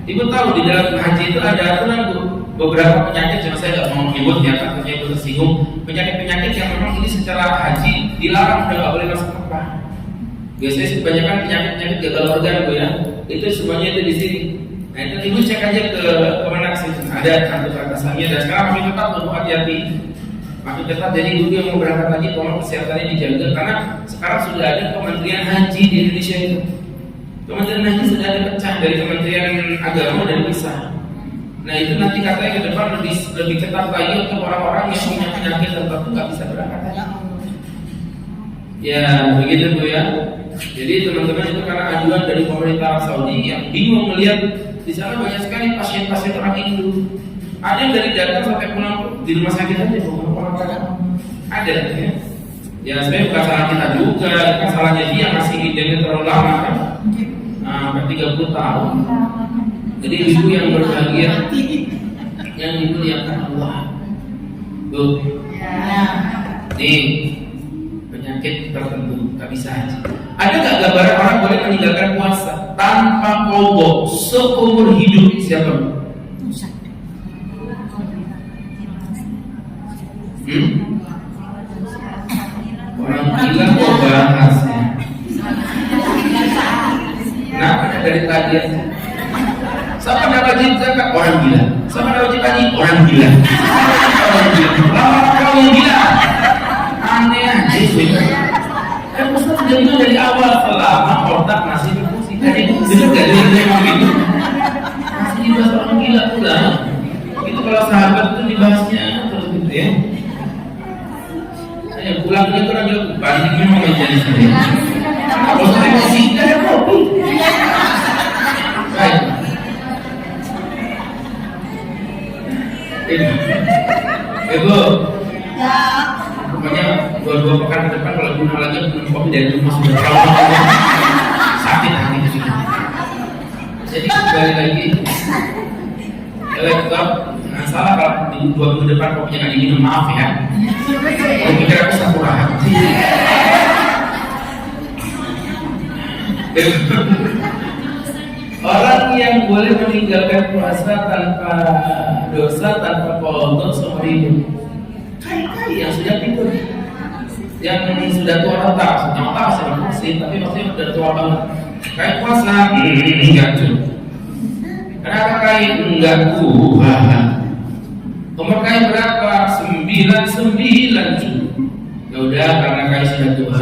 Ibu tahu di dalam haji itu ada aturan Bu. Beberapa penyakit yang saya nggak mau menyebut ya, takutnya itu tersinggung. Penyakit-penyakit yang memang ini secara haji dilarang, udah nggak boleh masuk Mekah. Biasanya kebanyakan penyakit gagal organ Bu ya, itu semuanya itu di sini. Nah itu ibu cek aja ke mana sih ada kartu kata saya dan sekarang kami tetap untuk hati-hati. Makin ketat. Jadi dulu yang mau berangkat haji tolong kesehatannya dijaga, karena sekarang sudah ada Kementerian Haji di Indonesia itu. Kementerian Haji sudah ada pecah dari Kementerian Agama dan pisah. Nah itu nanti katanya ke depan lebih ketat lagi untuk orang-orang yang punya penyakit tertentu nggak bisa berangkat haji. Ya begitu Bu ya. Jadi teman-teman itu karena aduan dari pemerintah Arab Saudi yang bingung melihat di sana banyak sekali pasien-pasien orang Hindu. Ada yang dari datang sampai pulang di rumah sakit aja, orang ada ya. Ya sebenarnya bukan salah kita juga, kan salahnya dia masih hidupnya terlalu lama kan, sampai 30 tahun. Jadi ibu yang berbahagia, yang dimuliakan Allah. Tuh, nih penyakit tertentu tak bisa haji. Ada nggak gambaran orang boleh meninggalkan puasa tanpa qadha seumur hidup? Siapa? Orang gila kok bahas ya. Kenapa dari tadi ya? Siapa nak wajib zakat? Orang gila. Siapa nak wajib haji? Orang gila. Orang gila. Orang yang gila. Aneh aja sih. Kan Ustaz sudah bilang dari awal selama otak masih berfungsi. Jadi benar nggak dari memang itu? Masih dibahas orang gila pula. Itu kalau sahabat itu dibahasnya terus gitu ya. Saya pulangnya tuh orang bilang banding memang menjadi saya. Kalau saya emosi nggak ada kopi. Baik. Ibu, pokoknya 2 pekan ke depan kalau guna lagi minum kopi dari rumah sudah terlalu sakit hati di sini. Jadi kembali lagi, laptop nggak salah kalau di 2 minggu depan kopinya nggak diminum, maaf ya. Kalau pikir aku sakura hati. Orang yang boleh meninggalkan puasa tanpa dosa, tanpa qadha seumur hidup. Kai yang sudah pikir, yang sudah tua renta, sudah masih berfungsi, tapi maksudnya sudah tua banget. Kai puasa, enggak cuy. Kenapa kai enggak kuat? Umur kai berapa? 99 cuy. Ya udah, karena kai sudah tua,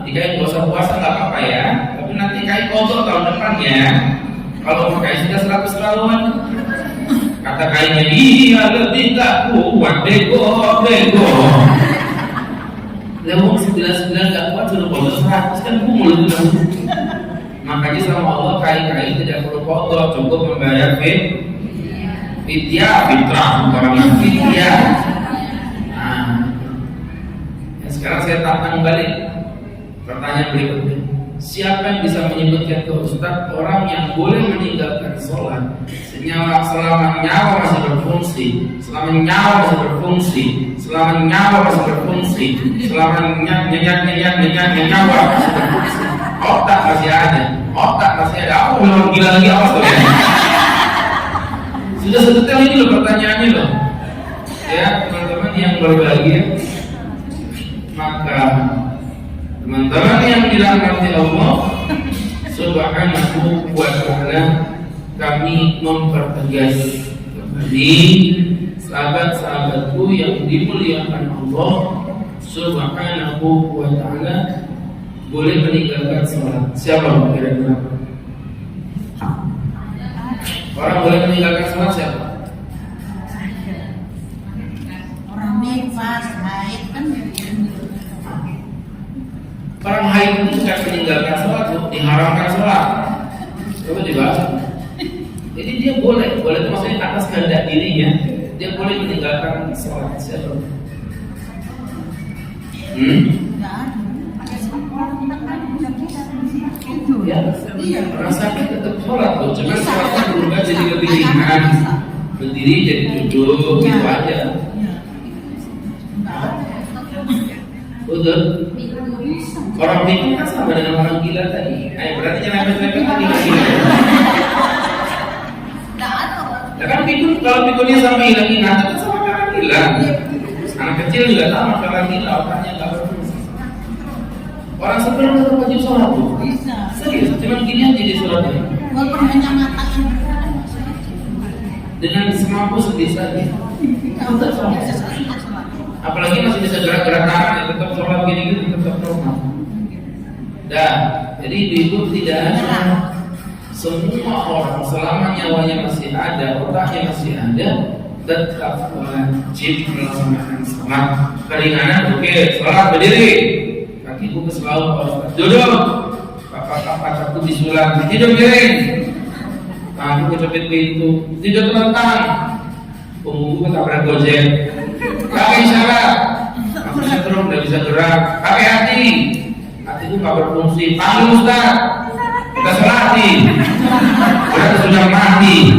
jadi kai nggak usah puasa nggak apa-apa ya. Nanti kai qadha tahun depannya. Kalau umur kai sudah 100 tahun, kata kainya iya lebih tak kuat, bego. Lewat 99 gak kuat sudah qadha 100 kan kumul itu. Makanya sama Allah kai tidak perlu qadha, cukup membayar fidyah, orang yang fidyah. Nah, sekarang saya tantang balik pertanyaan berikutnya. Siapa yang bisa menyebutkan ke Ustaz orang yang boleh meninggalkan sholat selama nyawa masih berfungsi, selama nyawa masih berfungsi, selama nyawa masih berfungsi, selama nyawa masih berfungsi, otak masih ada, aku belum gila lagi awas tuh ya. Sudah sedetail ini loh pertanyaannya loh. Ya teman-teman yang berbahagia, maka teman-teman yang dirahmati Allah Subhanahu wa ta'ala, kami mempertegas kembali sahabat-sahabatku yang dimuliakan Allah Subhanahu wa ta'ala boleh meninggalkan sholat. Siapa kira-kira? Orang boleh meninggalkan sholat siapa? Orang nifas, haid kan. Orang haid itu bukan meninggalkan sholat, diharamkan sholat. Coba dibahas. Jadi dia boleh itu maksudnya atas kehendak dirinya, dia boleh meninggalkan sholat. Siapa? Ya, orang sakit tetap sholat tuh, cuma sholatnya berubah jadi lebih ringan, berdiri jadi duduk, gitu aja. Betul. Orang pikun kan sama dengan orang gila tadi. Berarti jangan lepet-lepet lagi gila. Ya kan pikun, kalau pikunnya sama hilang ingatan kan sama orang gila. Anak kecil juga sama orang gila, otaknya nggak berfungsi. Orang sebelum itu wajib sholat tuh. Serius, cuma gini aja di sholatnya. Walaupun hanya matanya dengan semampu sebisanya. Tetap sholat. apalagi masih bisa gerak-gerak tangan, ya tetap sholat gini-gini tetap normal. Dan jadi ibu tidak ada, semua orang selama nyawanya masih ada, otaknya masih ada, tetap wajib melaksanakan sholat. Keringanan, oke, sholat berdiri, kakiku ke bawah, duduk, papak aku disulat, tidur miring, aku kejepit pintu, tidur telentang, punggungku ketabrak gojek, pakai isyarat, aku setrum udah bisa gerak, pakai hatiku nggak berfungsi, panggil ustaz, kita sholati, kita sudah mati.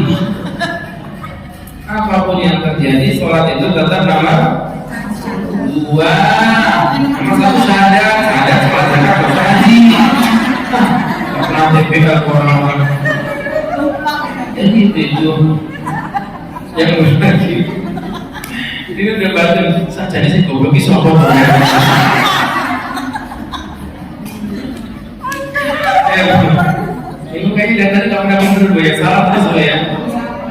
Apapun yang terjadi, sholat itu tetap nomor 2. Nomor 1 syahadat, sholat zakat, puasa haji. Tak pernah TPK orang-orang. Jadi itu yang lagi. Ini udah batin. Saja nih sih goblok ki sapa. Ini kayaknya dari tadi nggak pernah bener gue ya, salah terus gue ya.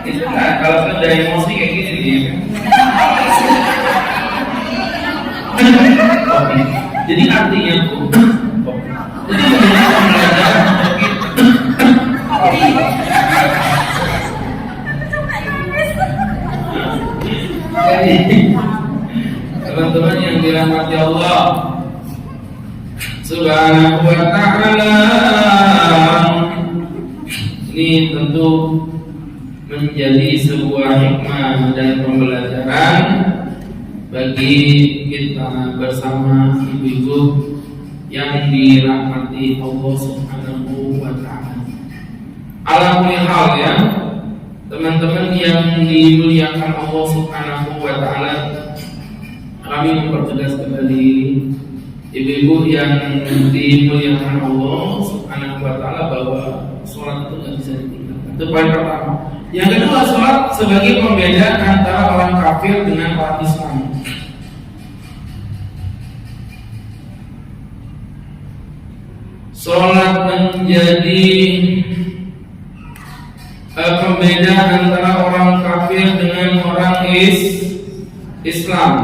Itu kan kalau sudah emosi kayak gini nih. Oke. Jadi artinya tuh, jadi sebenarnya belajar jadi teman-teman yang dirahmati Allah Subhanahu wa ta'ala, ini tentu menjadi sebuah hikmah dan pembelajaran bagi kita bersama ibu-ibu yang dirahmati Allah Subhanahu wa ta'ala. Ala kulli hal ya, teman-teman yang dimuliakan Allah Subhanahu wa ta'ala, kami mempertegas kembali ibu-ibu yang dimuliakan Allah Subhanahu wa ta'ala bahwa sholat itu tidak bisa ditinggalkan. Itu poin pertama. Yang kedua, sholat sebagai pembeda antara orang kafir dengan orang Islam. Sholat menjadi pembeda antara orang kafir dengan orang Islam.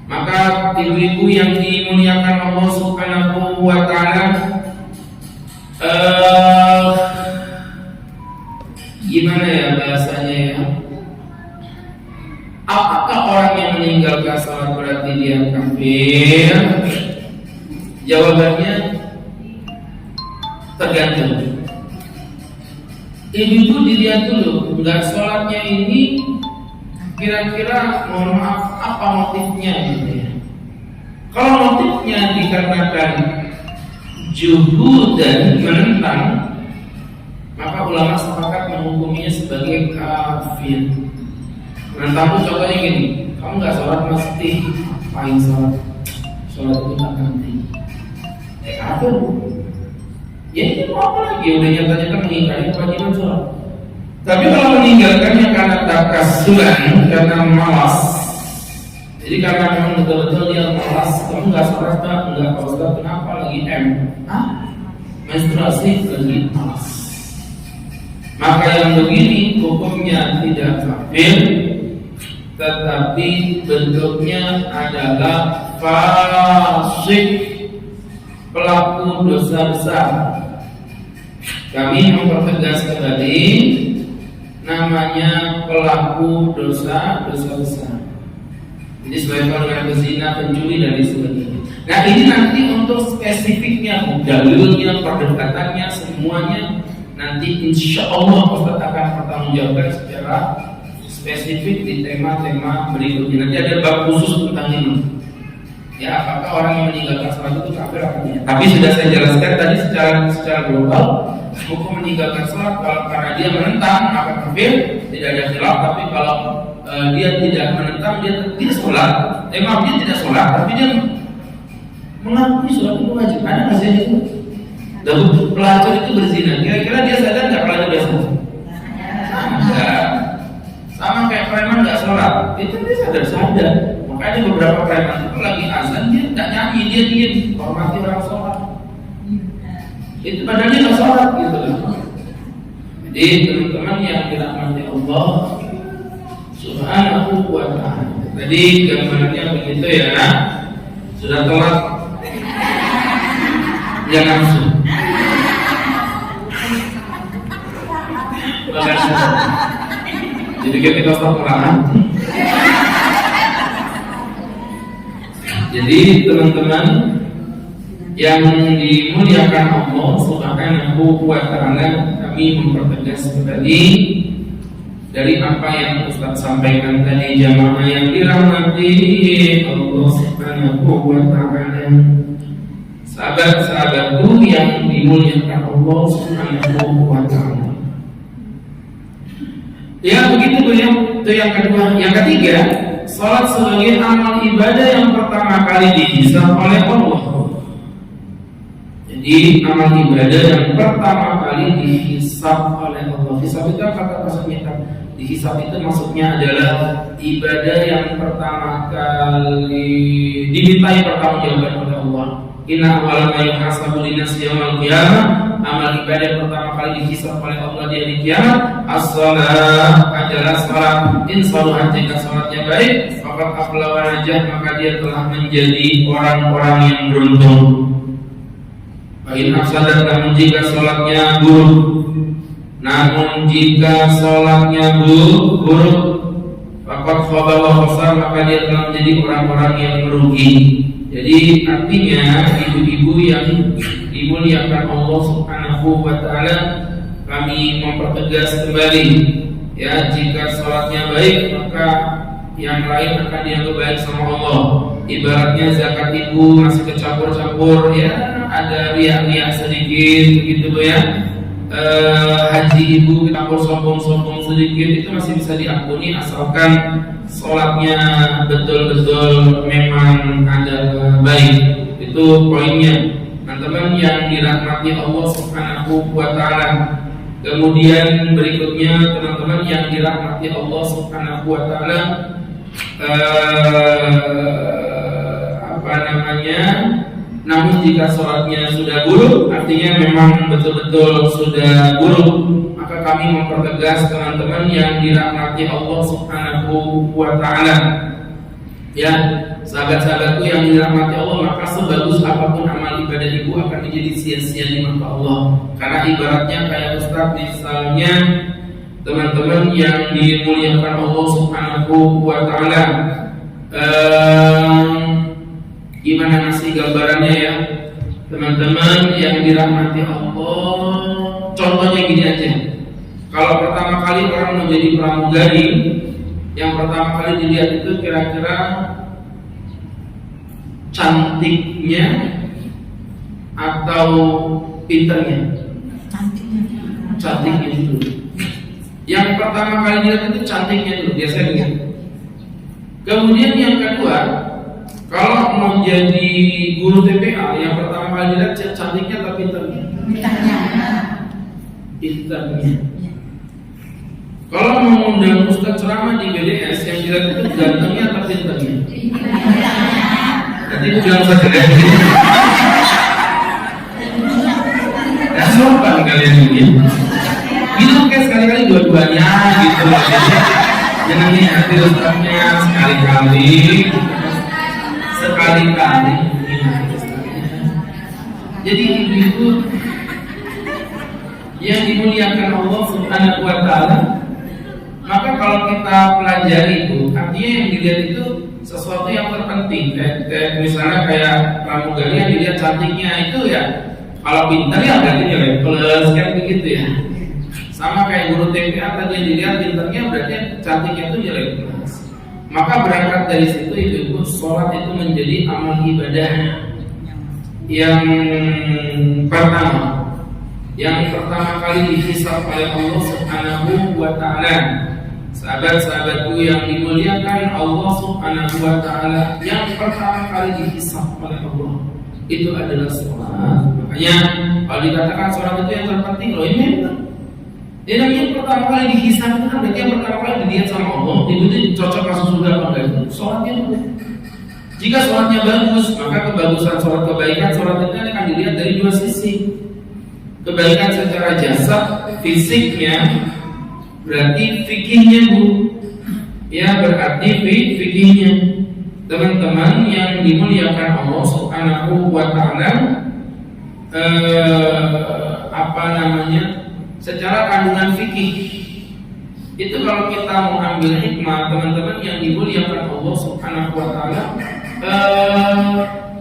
Maka ibu-ibu yang dimuliakan Allah Subhanahu wa ta'ala, gimana ya bahasanya ya? Apakah orang yang meninggalkan sholat berarti dia kafir? Jawabannya tergantung. Ibu-ibu dilihat dulu, enggak sholatnya ini kira-kira mohon maaf apa motifnya gitu ya. Kalau motifnya dikarenakan juhud dan menentang, maka ulama sepakat menghukuminya sebagai kafir. Menentang itu contohnya gini, kamu nggak sholat mesti ngapain sholat? Sholat itu tak nanti. Kafir. Ya ini mau apa lagi? Udah nyata-nyata mengingkari kewajiban sholat. Tapi kalau meninggalkannya karena takasulan, karena malas, jadi karena memang betul-betul dia malas, kamu nggak sholat nggak Pak Ustaz, kenapa lagi menstruasi lagi malas, maka yang begini hukumnya tidak kafir, tetapi bentuknya adalah fasik, pelaku dosa besar. Kami mempertegas kembali, namanya pelaku dosa besar. Jadi selevel dengan berzina, pencuri dan sebagainya. Nah ini nanti untuk spesifiknya, dalilnya, perdekatannya, semuanya nanti insya Allah Ustaz akan bertanggungjawabkan secara spesifik di tema-tema berikutnya. Nanti ada bab khusus tentang ini. Ya, apakah orang yang meninggalkan sholat itu kafir atau tidak? Tapi sudah saya jelaskan tadi secara global, hukum meninggalkan sholat kalau karena dia menentang maka kafir, tidak ada khilaf. Tapi kalau dia tidak menentang, dia tidak sholat, maaf dia tidak sholat, tapi dia mengakui sholat itu wajib. Ada nggak sih itu? Dan pelacur itu berzina. Kira-kira dia sadar nggak pelacur dia sadar? Sama kayak preman nggak sholat, itu dia sadar. Makanya beberapa preman itu lagi azan dia nggak nyanyi, dia diem, hormati orang sholat. Itu padahal dia nggak sholat gitu loh. Jadi teman-teman yang dirahmati Allah Subhanahu wa ta'ala, Tadi gambarnya begitu ya. Sudah telat. Jangan langsung. Jadi kita stop perlahan. Jadi teman-teman yang dimuliakan Allah Subhanahu wa Ta'ala, kami mempertegas tadi dari apa yang Ustaz sampaikan tadi, jamaah yang dirahmati Allah Subhanahu wa Ta'ala, sahabat-sahabatku yang dimuliakan Allah Subhanahu wa Ta'ala. Ya begitu tuh yang kedua. Yang ketiga, salat sebagai amal ibadah yang pertama kali dihisab oleh Allah. Jadi amal ibadah yang pertama kali dihisab oleh Allah. Hisab itu kata maksudnya. Dihisab itu maksudnya adalah ibadah yang pertama kali dimintai pertanggungjawaban oleh Allah. Inna awwala ma yuhasabu linnas yaumil qiyamah, amal ibadah pertama kali dihisab oleh Allah di hari kiamat as-shalah, adalah salat. In salat, jika salatnya baik, faqad aflaha wa najah, maka dia telah menjadi orang-orang yang beruntung. Wa in afsadat, namun jika salatnya buruk, faqad khaba wa khasar, maka dia telah menjadi orang-orang yang merugi. Jadi artinya ibu-ibu yang dimuliakan Allah Subhanahu wa Ta'ala, kami mempertegas kembali ya, jika salatnya baik maka yang lain akan dianggap baik sama Allah. Ibaratnya zakat ibu masih kecampur-campur ya, ada riak-riak sedikit begitu ya. Haji ibu campur sombong-sombong sedikit, itu masih bisa diampuni asalkan sholatnya betul-betul memang ada baik. Itu poinnya. Teman-teman yang dirahmati Allah Subhanahu wa Ta'ala. Kemudian berikutnya teman-teman yang dirahmati Allah Subhanahu wa Ta'ala, namun jika sholatnya sudah buruk, artinya memang betul-betul sudah buruk, maka kami mempertegas teman-teman yang dirahmati Allah Subhanahu wa Ta'ala. Ya, sahabat-sahabatku yang dirahmati Allah, maka sebagus apapun amal ibadah ibu akan menjadi sia-sia di mata Allah. Karena ibaratnya kayak Ustaz, misalnya teman-teman yang dimuliakan Allah Subhanahu wa Ta'ala, gimana ngasih gambarannya ya teman-teman yang dirahmati Allah? Contohnya gini aja, kalau pertama kali orang menjadi pramugari, yang pertama kali dilihat itu kira-kira cantiknya atau pinternya? Cantiknya dulu. Yang pertama kali dilihat itu cantiknya dulu biasanya. Kemudian yang kedua, kalau mau jadi guru TPA, yang pertama kali dilihat cantiknya atau pinternya? Pinternya. Kalau mau mengundang ustaz ceramah di BDS, yang dilihat itu gantengnya atau pinternya? Nanti bilang saja deh. Ya sopan kalian ini. Gitu kayak sekali-kali dua-duanya gitu. Jangan hati ustaznya sekali-kali. Jadi ibu-ibu yang dimuliakan Allah Subhanahu wa Ta'ala, maka kalau kita pelajari itu, artinya yang dilihat itu sesuatu yang terpenting. Kayak misalnya kayak pramugari yang dilihat cantiknya itu ya, kalau pintar ya berarti nilai plus kan begitu ya. Sama kayak guru TPA tadi yang dilihat pintarnya berarti cantiknya itu nilai plus. Maka berangkat dari situ ibu-ibu, sholat itu menjadi amal ibadah yang pertama kali dihisab oleh Allah Subhanahu wa Ta'ala. Sahabat-sahabatku yang dimuliakan Allah Subhanahu wa Ta'ala, yang pertama kali dihisab oleh Allah itu adalah sholat. Makanya kalau dikatakan sholat itu yang terpenting, loh ini dia yang pertama kali dihisab itu kan berarti yang pertama kali dilihat sama Allah, itu cocok masuk surga apa enggak itu? Sholatnya dulu. Jika sholatnya bagus, maka kebagusan sholat, kebaikan sholat itu akan dilihat dari dua sisi. Kebaikan secara jasad, fisiknya, berarti fikihnya bu. Ya berarti fikihnya. Teman-teman yang dimuliakan Allah Subhanahu wa taala, secara kandungan fikih itu kalau kita mau ambil hikmah, teman-teman yang dimuliakan Allah Subhanahu wa taala,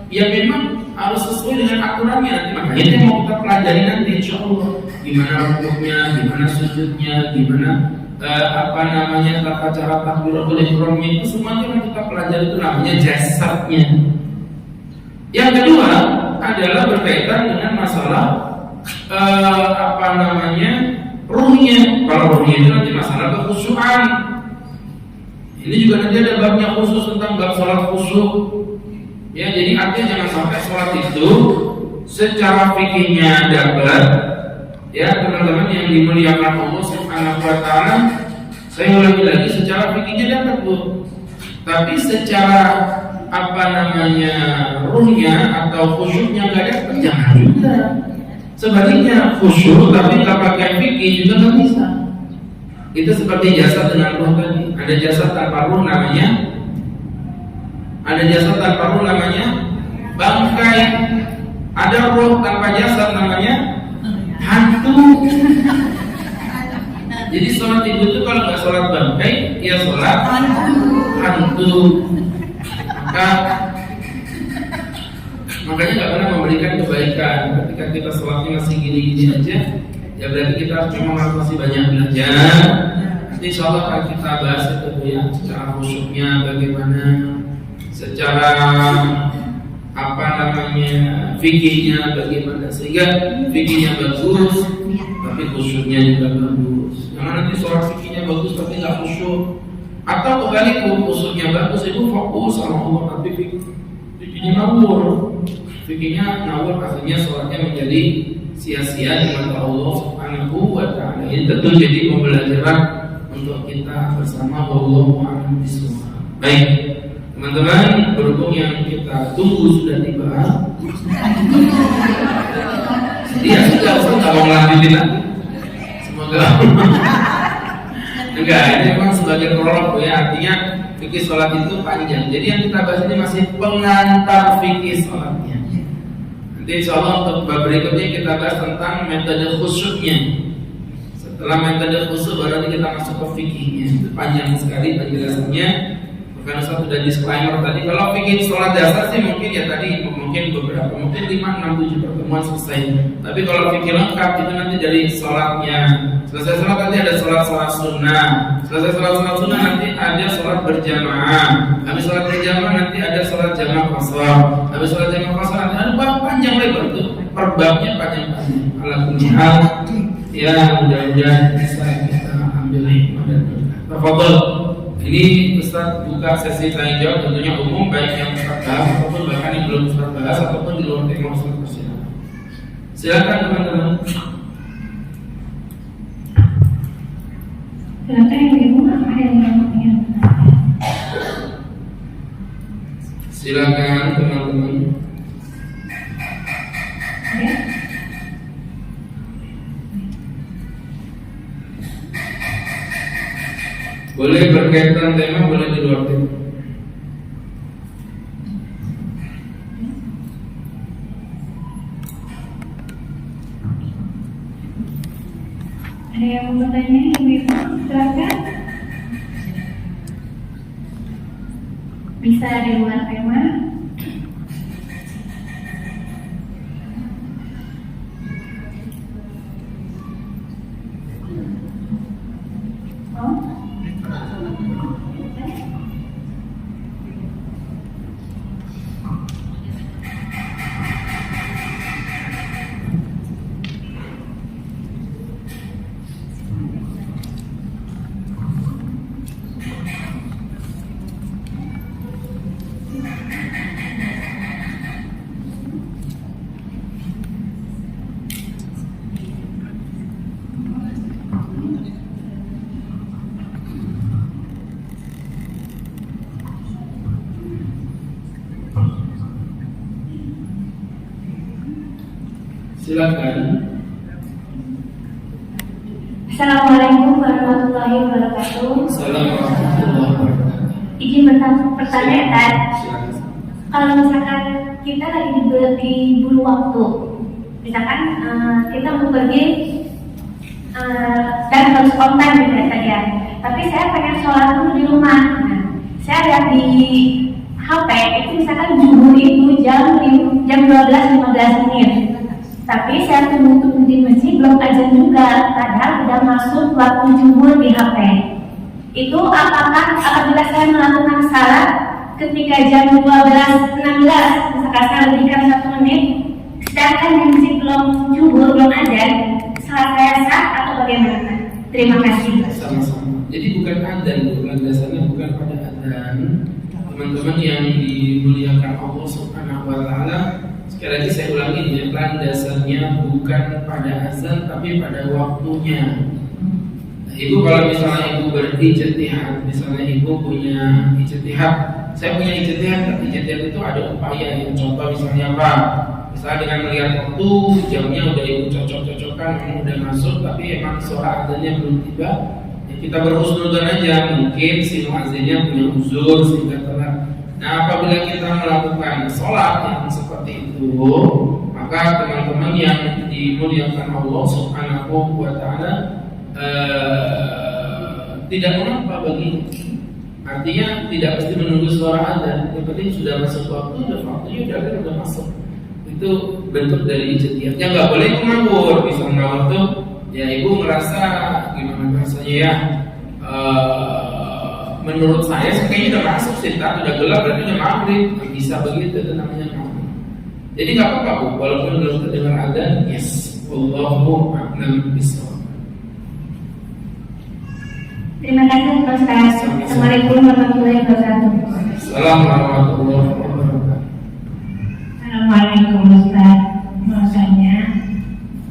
ya memang harus sesuai dengan aturannya nanti. Makanya yang mau kita pelajari nanti insya Allah, gimana rukuknya, gimana sujudnya, gimana tata cara takbiratul ihramnya, itu semuanya yang kita pelajari, itu namanya jasadnya. Yang kedua adalah berkaitan dengan masalah ruhnya. Kalau ruhnya itu nanti masalah kekhusyuan. Ini juga nanti ada babnya khusus tentang bab sholat khusyuk. Ya, jadi artinya jangan sampai sholat itu secara fikihnya dapat. Ya, teman-teman yang dimuliakan Allah Subhanahu wa taala, saya ulangi lagi, secara fikihnya dapat, Bu. Tapi secara ruhnya atau khusyuknya enggak dapat, jangan juga. Sebaliknya khusyuk tapi enggak pakai fikih juga enggak bisa. Itu seperti jasad dengan ruh tadi. Ada jasad tanpa ruh namanya bangkai. Ada ruh tanpa jasad namanya hantu. Jadi sholat itu kalau nggak sholat bangkai, ya sholat hantu. Makanya nggak pernah memberikan kebaikan. Ketika kita sholatnya masih gini-gini aja, ya berarti kita cuma masih banyak belajar. Nanti insya Allah akan kita bahas itu ya, secara khusyuknya bagaimana, secara fikihnya bagaimana, sehingga fikihnya bagus tapi khusyuknya juga bagus. Jangan nanti sholat fikihnya bagus tapi nggak khusyuk, atau kebalik, khusyuknya bagus itu fokus sama Allah tapi fikihnya ngawur. Fikihnya ngawur, akhirnya sholatnya menjadi sia-sia di mata Allah Subhanahu wa taala. Ini tentu jadi pembelajaran untuk kita bersama. Wallahu a'lam bishawab. Baik, teman-teman, berhubung yang kita tunggu sudah tiba. Iya, sudah nggak mau lanjutin lagi. Semoga enggak, ini memang sebagai prolog ya, artinya fikih sholat itu panjang. Jadi yang kita bahas ini masih pengantar fikih sholatnya. Nanti insya Allah untuk bab berikutnya kita bahas tentang metode khusyuknya. Setelah metode khusyuk baru nanti kita masuk ke fikihnya. Itu panjang sekali penjelasannya. Karena Ustaz sudah disclaimer tadi, kalau fikih sholat dasar sih mungkin ya tadi mungkin 5, 6, 7 pertemuan selesai. Tapi kalau fikih lengkap itu nanti dari sholatnya. Selesai sholat nanti ada sholat sunnah. Selesai sholat sunnah nanti ada sholat berjamaah. Habis sholat berjamaah nanti ada sholat jamaah qashar. Habis sholat jamaah qashar nanti ada panjang lebar itu. Perbabnya panjang-panjang. Alhamdulillah. Ya, mudah-mudahan bisa kita ambil hikmah dan berkah. Tafadhol. Ini Ustaz buka sesi tanya jawab, tentunya umum, baik yang Ustaz bahas ataupun bahkan yang belum Ustaz bahas ataupun di luar tema Ustaz persilakan. Silakan teman-teman. Silakan yang di rumah, ada yang namanya. Silakan teman-teman. Ya. Boleh berkaitan tema, boleh di luar tema. Ada yang mau bertanya, Ibu? Silakan. Bisa di luar tema. Silakan. Assalamualaikum warahmatullahi wabarakatuh. Assalamualaikum warahmatullahi izin pertanyaan. Silakan. Kalau misalkan kita lagi diburu waktu, misalkan kita mau pergi dan harus on time gitu tadi ya. Tapi saya pengen sholat dulu di rumah. Nah, saya lihat di HP itu misalkan zuhur itu jam 12:15 menit. Tapi saya tunggu di masjid belum azan juga, padahal udah masuk waktu zuhur di HP. Itu apakah apabila saya melakukan salat ketika jam 12:16 misalkan saya lebihkan 1 menit, sedangkan di masjid belum zuhur, belum azan, salat saya sah atau bagaimana? Terima kasih. Sama-sama. Jadi bukan adzan, landasannya bukan pada adzan. Teman-teman yang dimuliakan Allah Subhanahu wa taala, sekali lagi saya ulangi ya, landasannya bukan pada azan tapi pada waktunya. Nah, ibu kalau misalnya ibu berijtihad, misalnya ibu punya ijtihad, saya punya ijtihad, tapi ijtihad itu ada upaya yang contoh misalnya apa? Misalnya dengan melihat waktu, jamnya udah ibu cocok-cocokkan, memang udah masuk, tapi emang suara azannya belum tiba, ya kita berhusnudzon aja, mungkin si muazzinnya punya uzur sehingga telat. Nah, apabila kita melakukan sholat yang seperti itu, maka teman-teman yang dimuliakan Allah Subhanahu wa taala tidak mengapa bagi, artinya tidak mesti menunggu suara azan, yang penting sudah masuk waktu, waktunya udah masuk. Itu bentuk dari ijtihadnya. Nggak boleh ngawur. Bisa ngawur tuh ya ibu merasa gimana rasanya ya, menurut saya kayaknya udah masuk sih, udah gelap berarti udah maghrib. Bisa begitu, itu namanya ngawur. Jadi nggak apa-apa bu, walaupun belum terdengar azan, yes, Allahu a'lam bishawab. Terima kasih Pak Ustaz. Assalamualaikum warahmatullahi wabarakatuh. Assalamualaikum warahmatullahi wabarakatuh. Assalamualaikum Ustaz. Masanya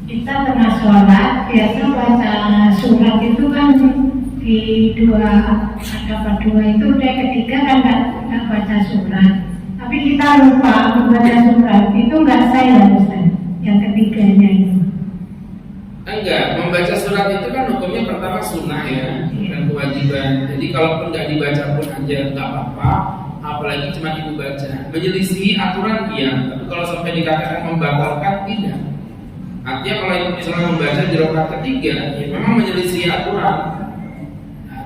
kita pernah sholat, biasa baca surat itu kan di 2 itu udah ketiga kan nggak baca surat. Tapi kita lupa membaca surat, itu nggak saya Ustaz. Yang ketiganya itu. Enggak, membaca surat itu kan hukumnya pertama sunnah ya, bukan kewajiban. Jadi kalaupun nggak dibaca pun aja nggak apa-apa. Apalagi cuma ibu baca, menyelisih aturan iya, tapi kalau sampai dikatakan membatalkan tidak. Artinya kalau ibu misalnya membaca di rakaat ketiga, ya memang menyelisih aturan.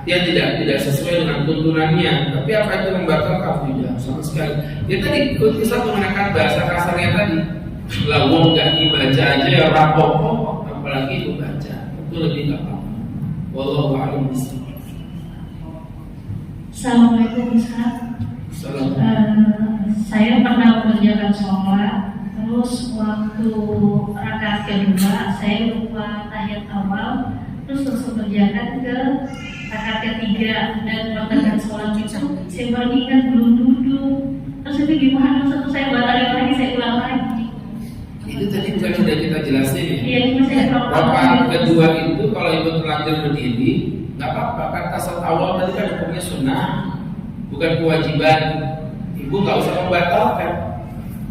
Dia tidak sesuai dengan tuntunannya, tapi apa itu membatalkan tidak sama sekali. Dia tadi bisa menggunakan bahasa kasarnya tadi, lawang nggak dibaca aja ya rapok, apalagi ibu baca, itu lebih nggak apa-apa. Wallahu a'lam bishawab. Assalamualaikum Ustaz. Saya pernah mengerjakan sholat, terus waktu rakaat kedua saya lupa tahiyat awal, terus mengerjakan ke rakaat ketiga dan pertengahan sholat itu saya baru ingat belum duduk. Terus itu gimana? Terus saya batalin lagi, saya ulang lagi. Itu tadi bukan sudah kita jelasin ya. Iya, cuma saya rakaat kedua itu kalau ibu terlanjur berdiri, nggak apa-apa. Kan tasawuf awal tadi kan hukumnya sunnah, bukan kewajiban. Ibu nggak usah membatalkan.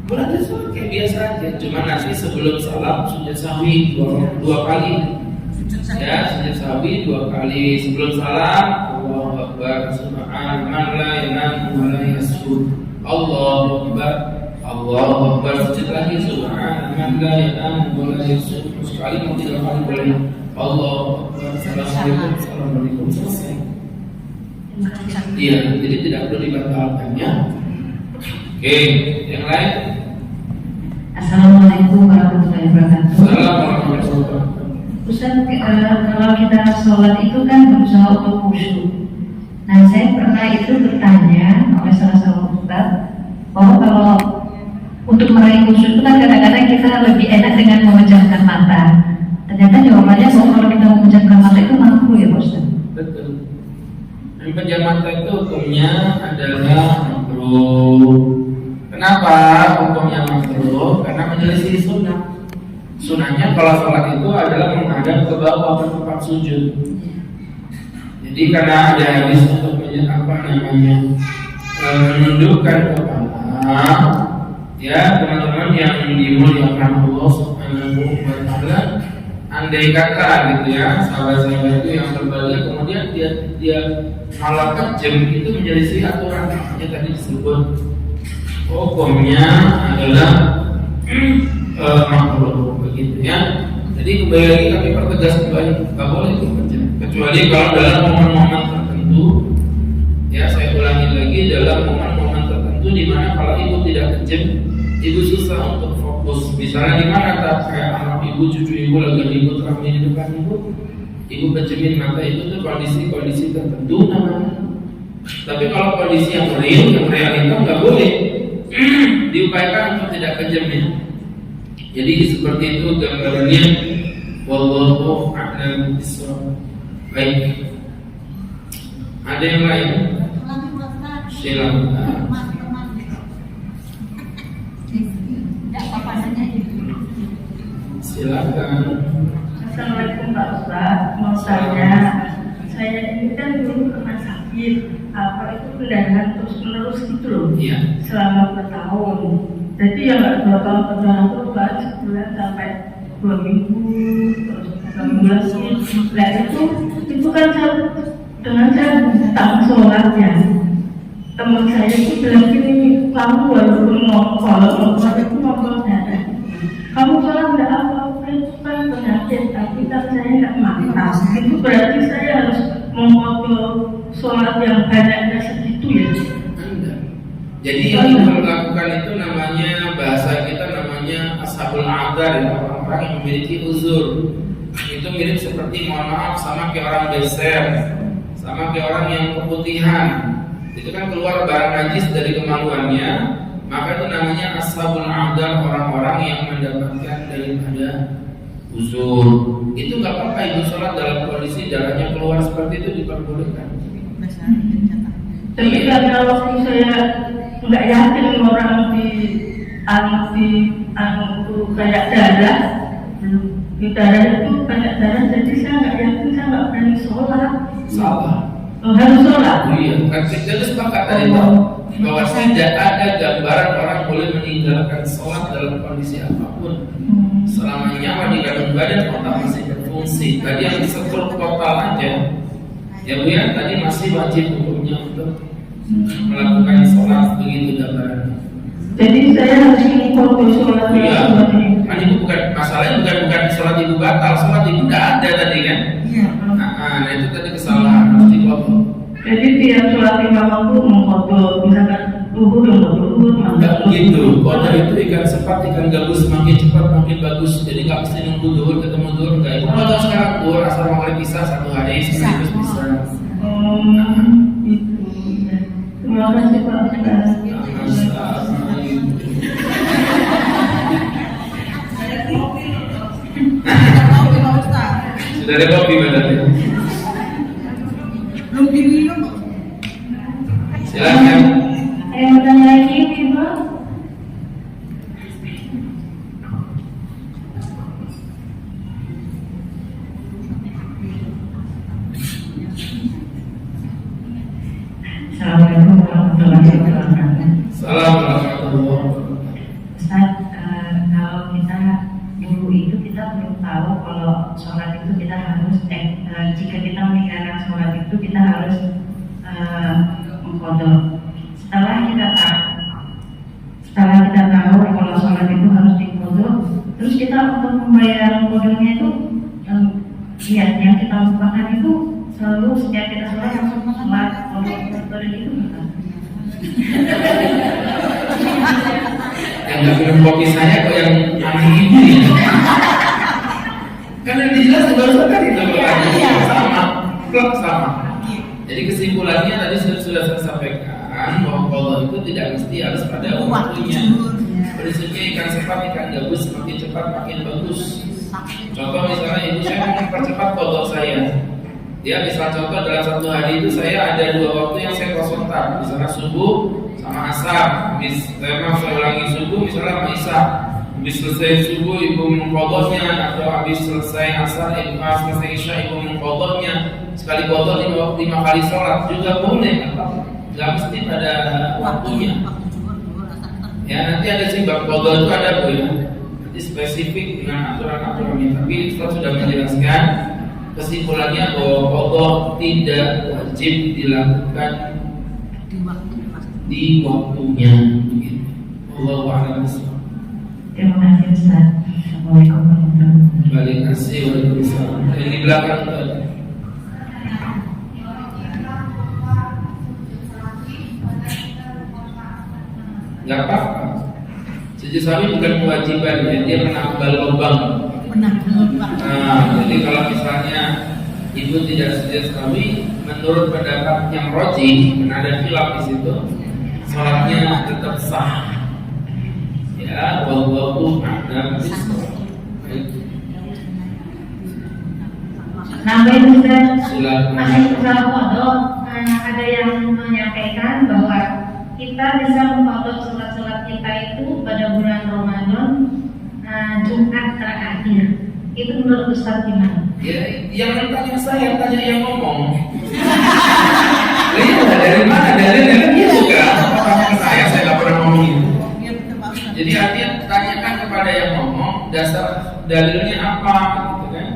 Belajar sholat kayak biasa aja. Cuma nanti sebelum salam sujud sahwi dua kali. Ya, sujud sahwi 2 kali sebelum salam. Allahu Akbar, subhanallah la yanamu wa la yasjud. Allahu Akbar, Allahu Akbar, sujud lagi subhanallah la yanamu wa la yasjud. Sekali mau 3 kali boleh. Allahu Akbar, assalamualaikum, selesai. Iya, jadi tidak perlu dibatalkannya. Oke, yang lain. Assalamualaikum warahmatullahi wabarakatuh. Assalamualaikum warahmatullahi wabarakatuh. Ustaz, kalau kita sholat itu kan berusaha untuk khusyuk. Nah, saya pernah itu bertanya oleh salah satu ustaz bahwa kalau untuk meraih khusyuk itu kan kadang-kadang kita lebih enak dengan memejamkan mata. Ternyata jawabannya bahwa kalau kita memejamkan mata itu makruh ya Ustaz. Betul. Pejam mata itu hukumnya adalah makruh. Kenapa hukumnya makruh? Karena menyelisih sunnah. Sunnahnya kalau sholat itu adalah menghadap ke bawah ke tempat sujud. Jadi karena ada hadis untuk menundukkan kepala, ya teman-teman yang dimuliakan Allah Subhanahu wa taala, andai kata gitu ya, sahabat-sahabat itu yang berbalik kemudian dia malah kejem, itu menjadi aturan. Makanya tadi disebut hukumnya adalah makruh begitu ya. Jadi kembali lagi kami pertegas kembali, nggak boleh itu kejem, kecuali kalau dalam momen-momen tertentu. Ya, saya ulangi lagi, dalam momen-momen tertentu di mana kalau ibu tidak kejem, ibu susah untuk fokus. Misalnya di mana kayak anak ibu, cucu ibu lagi ribut ramai di depan ibu kejemin mata, itu tuh kondisi tertentu namanya. Tapi kalau kondisi yang real, yang realita nggak boleh diupayakan untuk tidak kejam ya. Jadi seperti itu gambarannya. Wallahu a'lam bishawab. Baik. Ada yang lain? Silakan. Silakan. Assalamualaikum Pak Ustaz. Mau saya ini kan dulu pernah sakit, apa itu pendarahan terus menerus gitu loh. Iya. Selama bertahun. Jadi yang nggak 2 tahun berjalan terus Pak, sebulan sampai 2 minggu, terus 6 bulan sih. Nah itu kan dengan saya tak sholat ya. Teman saya itu bilang gini, kamu walaupun ngomong itu ngomong darah. Kamu sholat nggak apa-apa, itu kan penyakit, tapi kan saya nggak mantap. Itu berarti saya harus memotong sholat yang banyaknya segitu ya. Jadi yang melakukan itu namanya, bahasa kita namanya ashabul a'dzar ya, orang-orang yang memiliki uzur. Itu mirip seperti, mohon maaf, sama kayak orang beser, sama kayak orang yang keputihan. Itu kan keluar barang najis dari kemaluannya, maka itu namanya ashabul a'dzar, orang-orang yang mendapatkan daripada uzur. Itu nggak apa-apa ibu sholat dalam kondisi darahnya keluar seperti itu, diperbolehkan. Tapi karena waktu saya nggak yakin orang itu kayak darah, di darah itu banyak darah, jadi saya nggak yakin, saya nggak berani sholat. Salah. Harus sholat. Iya, kan kita sepakat tadi bahwa tidak ada gambaran orang boleh meninggalkan sholat dalam kondisi apapun selama nyawa di dalam badan, otak masih berfungsi. Tadi yang setel total aja, ya Bu ya, tadi masih wajib hukumnya untuk melakukan sholat, begitu gambarannya. Jadi saya harus mengfoto sholat. Iya, kan itu bukan masalahnya, bukan sholat ibu batal, sholat ibu tidak ada tadi kan. Iya. Nah itu tadi kesalahan, harus difoto. Jadi tiap sholat 5 waktu mengfoto, misalkan duhur yang duhur, Enggak begitu. Foto itu ikan sepat, ikan gabus, makin cepat makin bagus. Jadi nggak mesti nunggu duhur ketemu duhur, enggak. Ibu foto sekarang duhur asal maghrib bisa 1 hari sekaligus bisa. Itu. Terima kasih Pak Ustaz. Sudah ada kopi berarti. Belum diminum. Silakan. Ada yang bertanya lagi, Ibu? Assalamualaikum warahmatullahi wabarakatuh. Assalamualaikum. Ustaz, kalau kita dulu itu kita belum tahu kalau sholat itu kita harus jika kita meninggalkan sholat itu kita harus mengqadha. Setelah kita tahu kalau sholat itu harus diqadha, terus kita untuk membayar qadhanya itu yang kita lupakan itu selalu setiap kita sholat langsung sholat qadha itu bukan? Yang nggak minum kopi saya kok yang aneh ini ya? Karena dijelas barusan tadi sama. Jadi kesimpulannya tadi sudah saya sampaikan bahwa qadha itu tidak mesti harus pada waktunya. Prinsipnya ikan sepat, ikan gabus semakin cepat makin bagus. Contoh misalnya ibu saya mau mempercepat qadha saya. Dia bisa contoh dalam 1 hari itu saya ada 2 waktu yang saya kosontak, misalnya subuh sama asar. Saya ulangi subuh misalnya sama isya. Habis selesai subuh ibu mengqadhanya, atau habis selesai asar selesai isya ibu mengqadhanya. Sekali qadha 5 kali sholat juga boleh, nggak mesti pada waktunya. Ya nanti ada sih bab qadha itu ada Bu ya. Jadi spesifik dengan aturan-aturannya. Tapi Ustaz sudah menjelaskan kesimpulannya bahwa qadha tidak wajib dilakukan di waktunya. Allahu a'lam. Terima kasih Ustaz. Assalamualaikum warahmatullahi wabarakatuh. Balik kasih Waalaikumsalam. Yang di belakang tuh. Gak apa-apa. Sujud sahwi bukan kewajiban ya, dia menambal lubang. Nah, jadi kalau misalnya ibu tidak sujud sahwi, menurut pendapat yang rajih, karena ada khilaf di situ, salatnya tetap sah. Ya, wallahu a'lam bishawab. Nambahin Ustaz. Silakan. Masih soal qadha, ada yang menyampaikan bahwa kita bisa mengqadha sholat-sholat kita itu pada bulan Ramadan Jumat terakhir. Itu menurut Ustaz gimana? Ya, yang tanya saya, tanya yang ngomong. Lihat dari mana dalilnya kan dia juga tanya ke saya nggak pernah ngomong itu. Jadi artinya tanyakan kepada yang ngomong dasar dalilnya apa, gitu kan?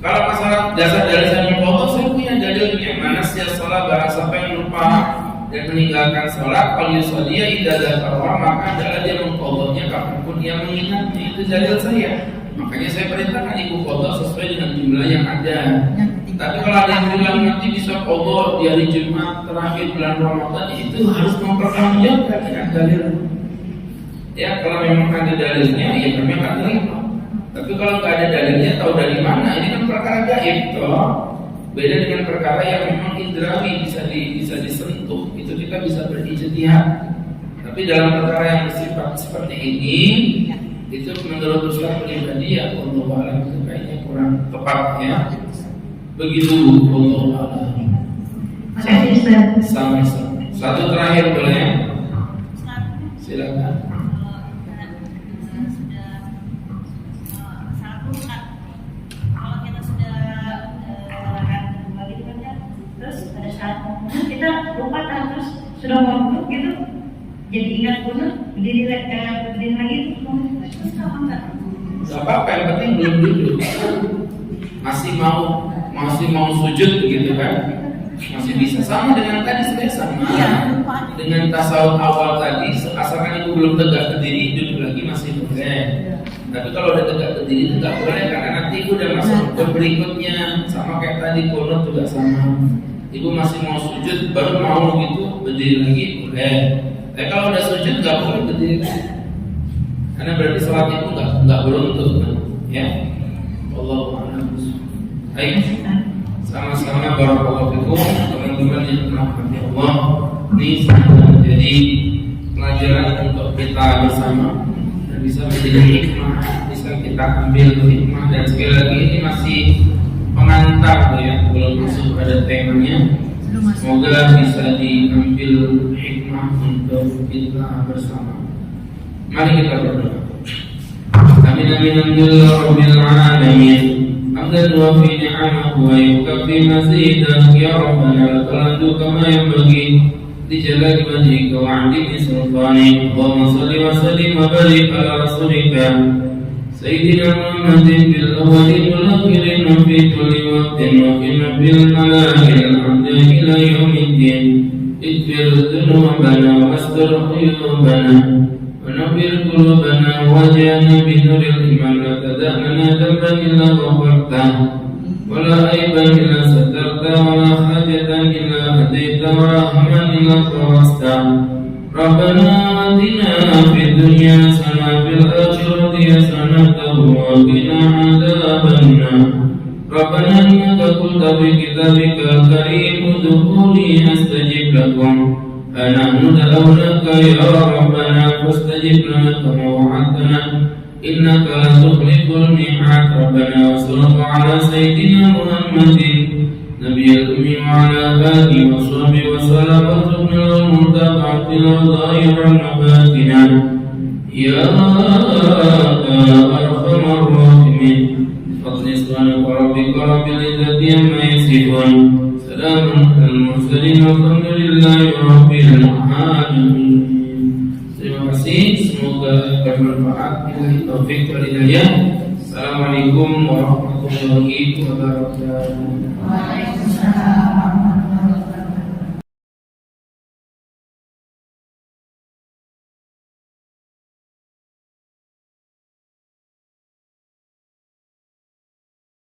Kalau masalah dasar dalil saya mengqadha, saya punya dalilnya. Mana siya sholat barang siapa yang lupa dan meninggalkan sholat, kalau dia idza dzakara, maka adalah dia mengqadhanya kapanpun dia mengingatnya. Itu dalil saya. Makanya saya perintahkan ibu qadha sesuai dengan jumlah yang ada. Tapi kalau ada yang bilang nanti bisa qadha di hari Jumat terakhir bulan Ramadan, itu harus mempertanggungjawabkan dengan dalil. Ya, kalau memang ada dalilnya, ya kami akan terima. Tapi kalau nggak ada dalilnya, tahu dari mana? Ini kan perkara gaib, toh. Beda dengan perkara yang memang indrawi bisa disentuh. Itu kita bisa berijtihad. Tapi dalam perkara yang bersifat seperti ini, itu menurut Ustaz pribadi ya Allah alam itu kayaknya kurang tepat ya. Begitu Allah alam. Makasih Ustaz. Sama-sama. Satu terakhir boleh? Silakan. Kalau kita sudah terus pada saat kita lupa terus sudah mau gitu, jadi ingat kunut berdiri lagi. Gak apa-apa, yang penting belum duduk. Masih mau sujud gitu kan? Masih bisa. Sama dengan tadi sebenarnya sama. Dengan tasawuf awal tadi, asalkan ibu belum tegak berdiri, duduk lagi masih boleh. Tapi kalau udah tegak berdiri itu nggak boleh, karena nanti ibu udah masuk ke berikutnya. Sama kayak tadi kunut juga sama. Ibu masih mau sujud, baru mau gitu berdiri lagi boleh. Tapi kalau udah sujud nggak boleh berdiri lagi. Karena berarti sholat itu nggak beruntung kan? Ya, Allahu a'lam. Baik, sama-sama barakallahu fikum teman-teman yang dirahmati Allah. Ini sudah menjadi pelajaran untuk kita bersama dan bisa menjadi hikmah, bisa kita ambil hikmah. Dan sekali lagi ini masih pengantar ya, belum masuk pada temanya. Semoga bisa diambil hikmah untuk kita bersama. Mari kita berdoa. Amin amin alhamdulillah rabbil alamin. Hamdan wa fi ni'amahu wa yukafi mazidah ya rabbana lakal kama yanbaghi li jalali wajhika wa 'azimi sultanik. Allahumma shalli wa sallim wa barik ala rasulika sayyidina Muhammadin bil awwalin wal akhirin wa fi kulli waqtin wa fil malaa'il a'la ila yaumiddin. Ighfir dhunubana wastur uyubana ونبر قلوبنا وجعلنا بنور الإيمان لا تدع لنا ذنبا إلا غفرته ولا عيبا إلا سترته ولا حاجة إلا هديت ولا هما إلا فرجته ربنا آتنا في الدنيا حسنة وفي الآخرة حسنة وقنا عذاب النار ربنا إنك قلت في كتابك الكريم ادخلوا أستجب لكم فنحن دعوناك يا ربنا فاستجب لنا كما وعدتنا إنك لا تخلف الميعاد ربنا وصلى الله على سيدنا محمد نبي الأمي وعلى آله وصحبه وسلم وارزقنا المتابعة ظاهرا وباطنا يا أرحم الراحمين بفضل سبحانك ربك رب العزة عما يصفون سلام على المرسلين والحمد لله رب العالمين. Terima kasih. Semoga semoga bermanfaat. Billahi taufik wal hidayah. Assalamualaikum warahmatullahi wabarakatuh. Waalaikumsalam.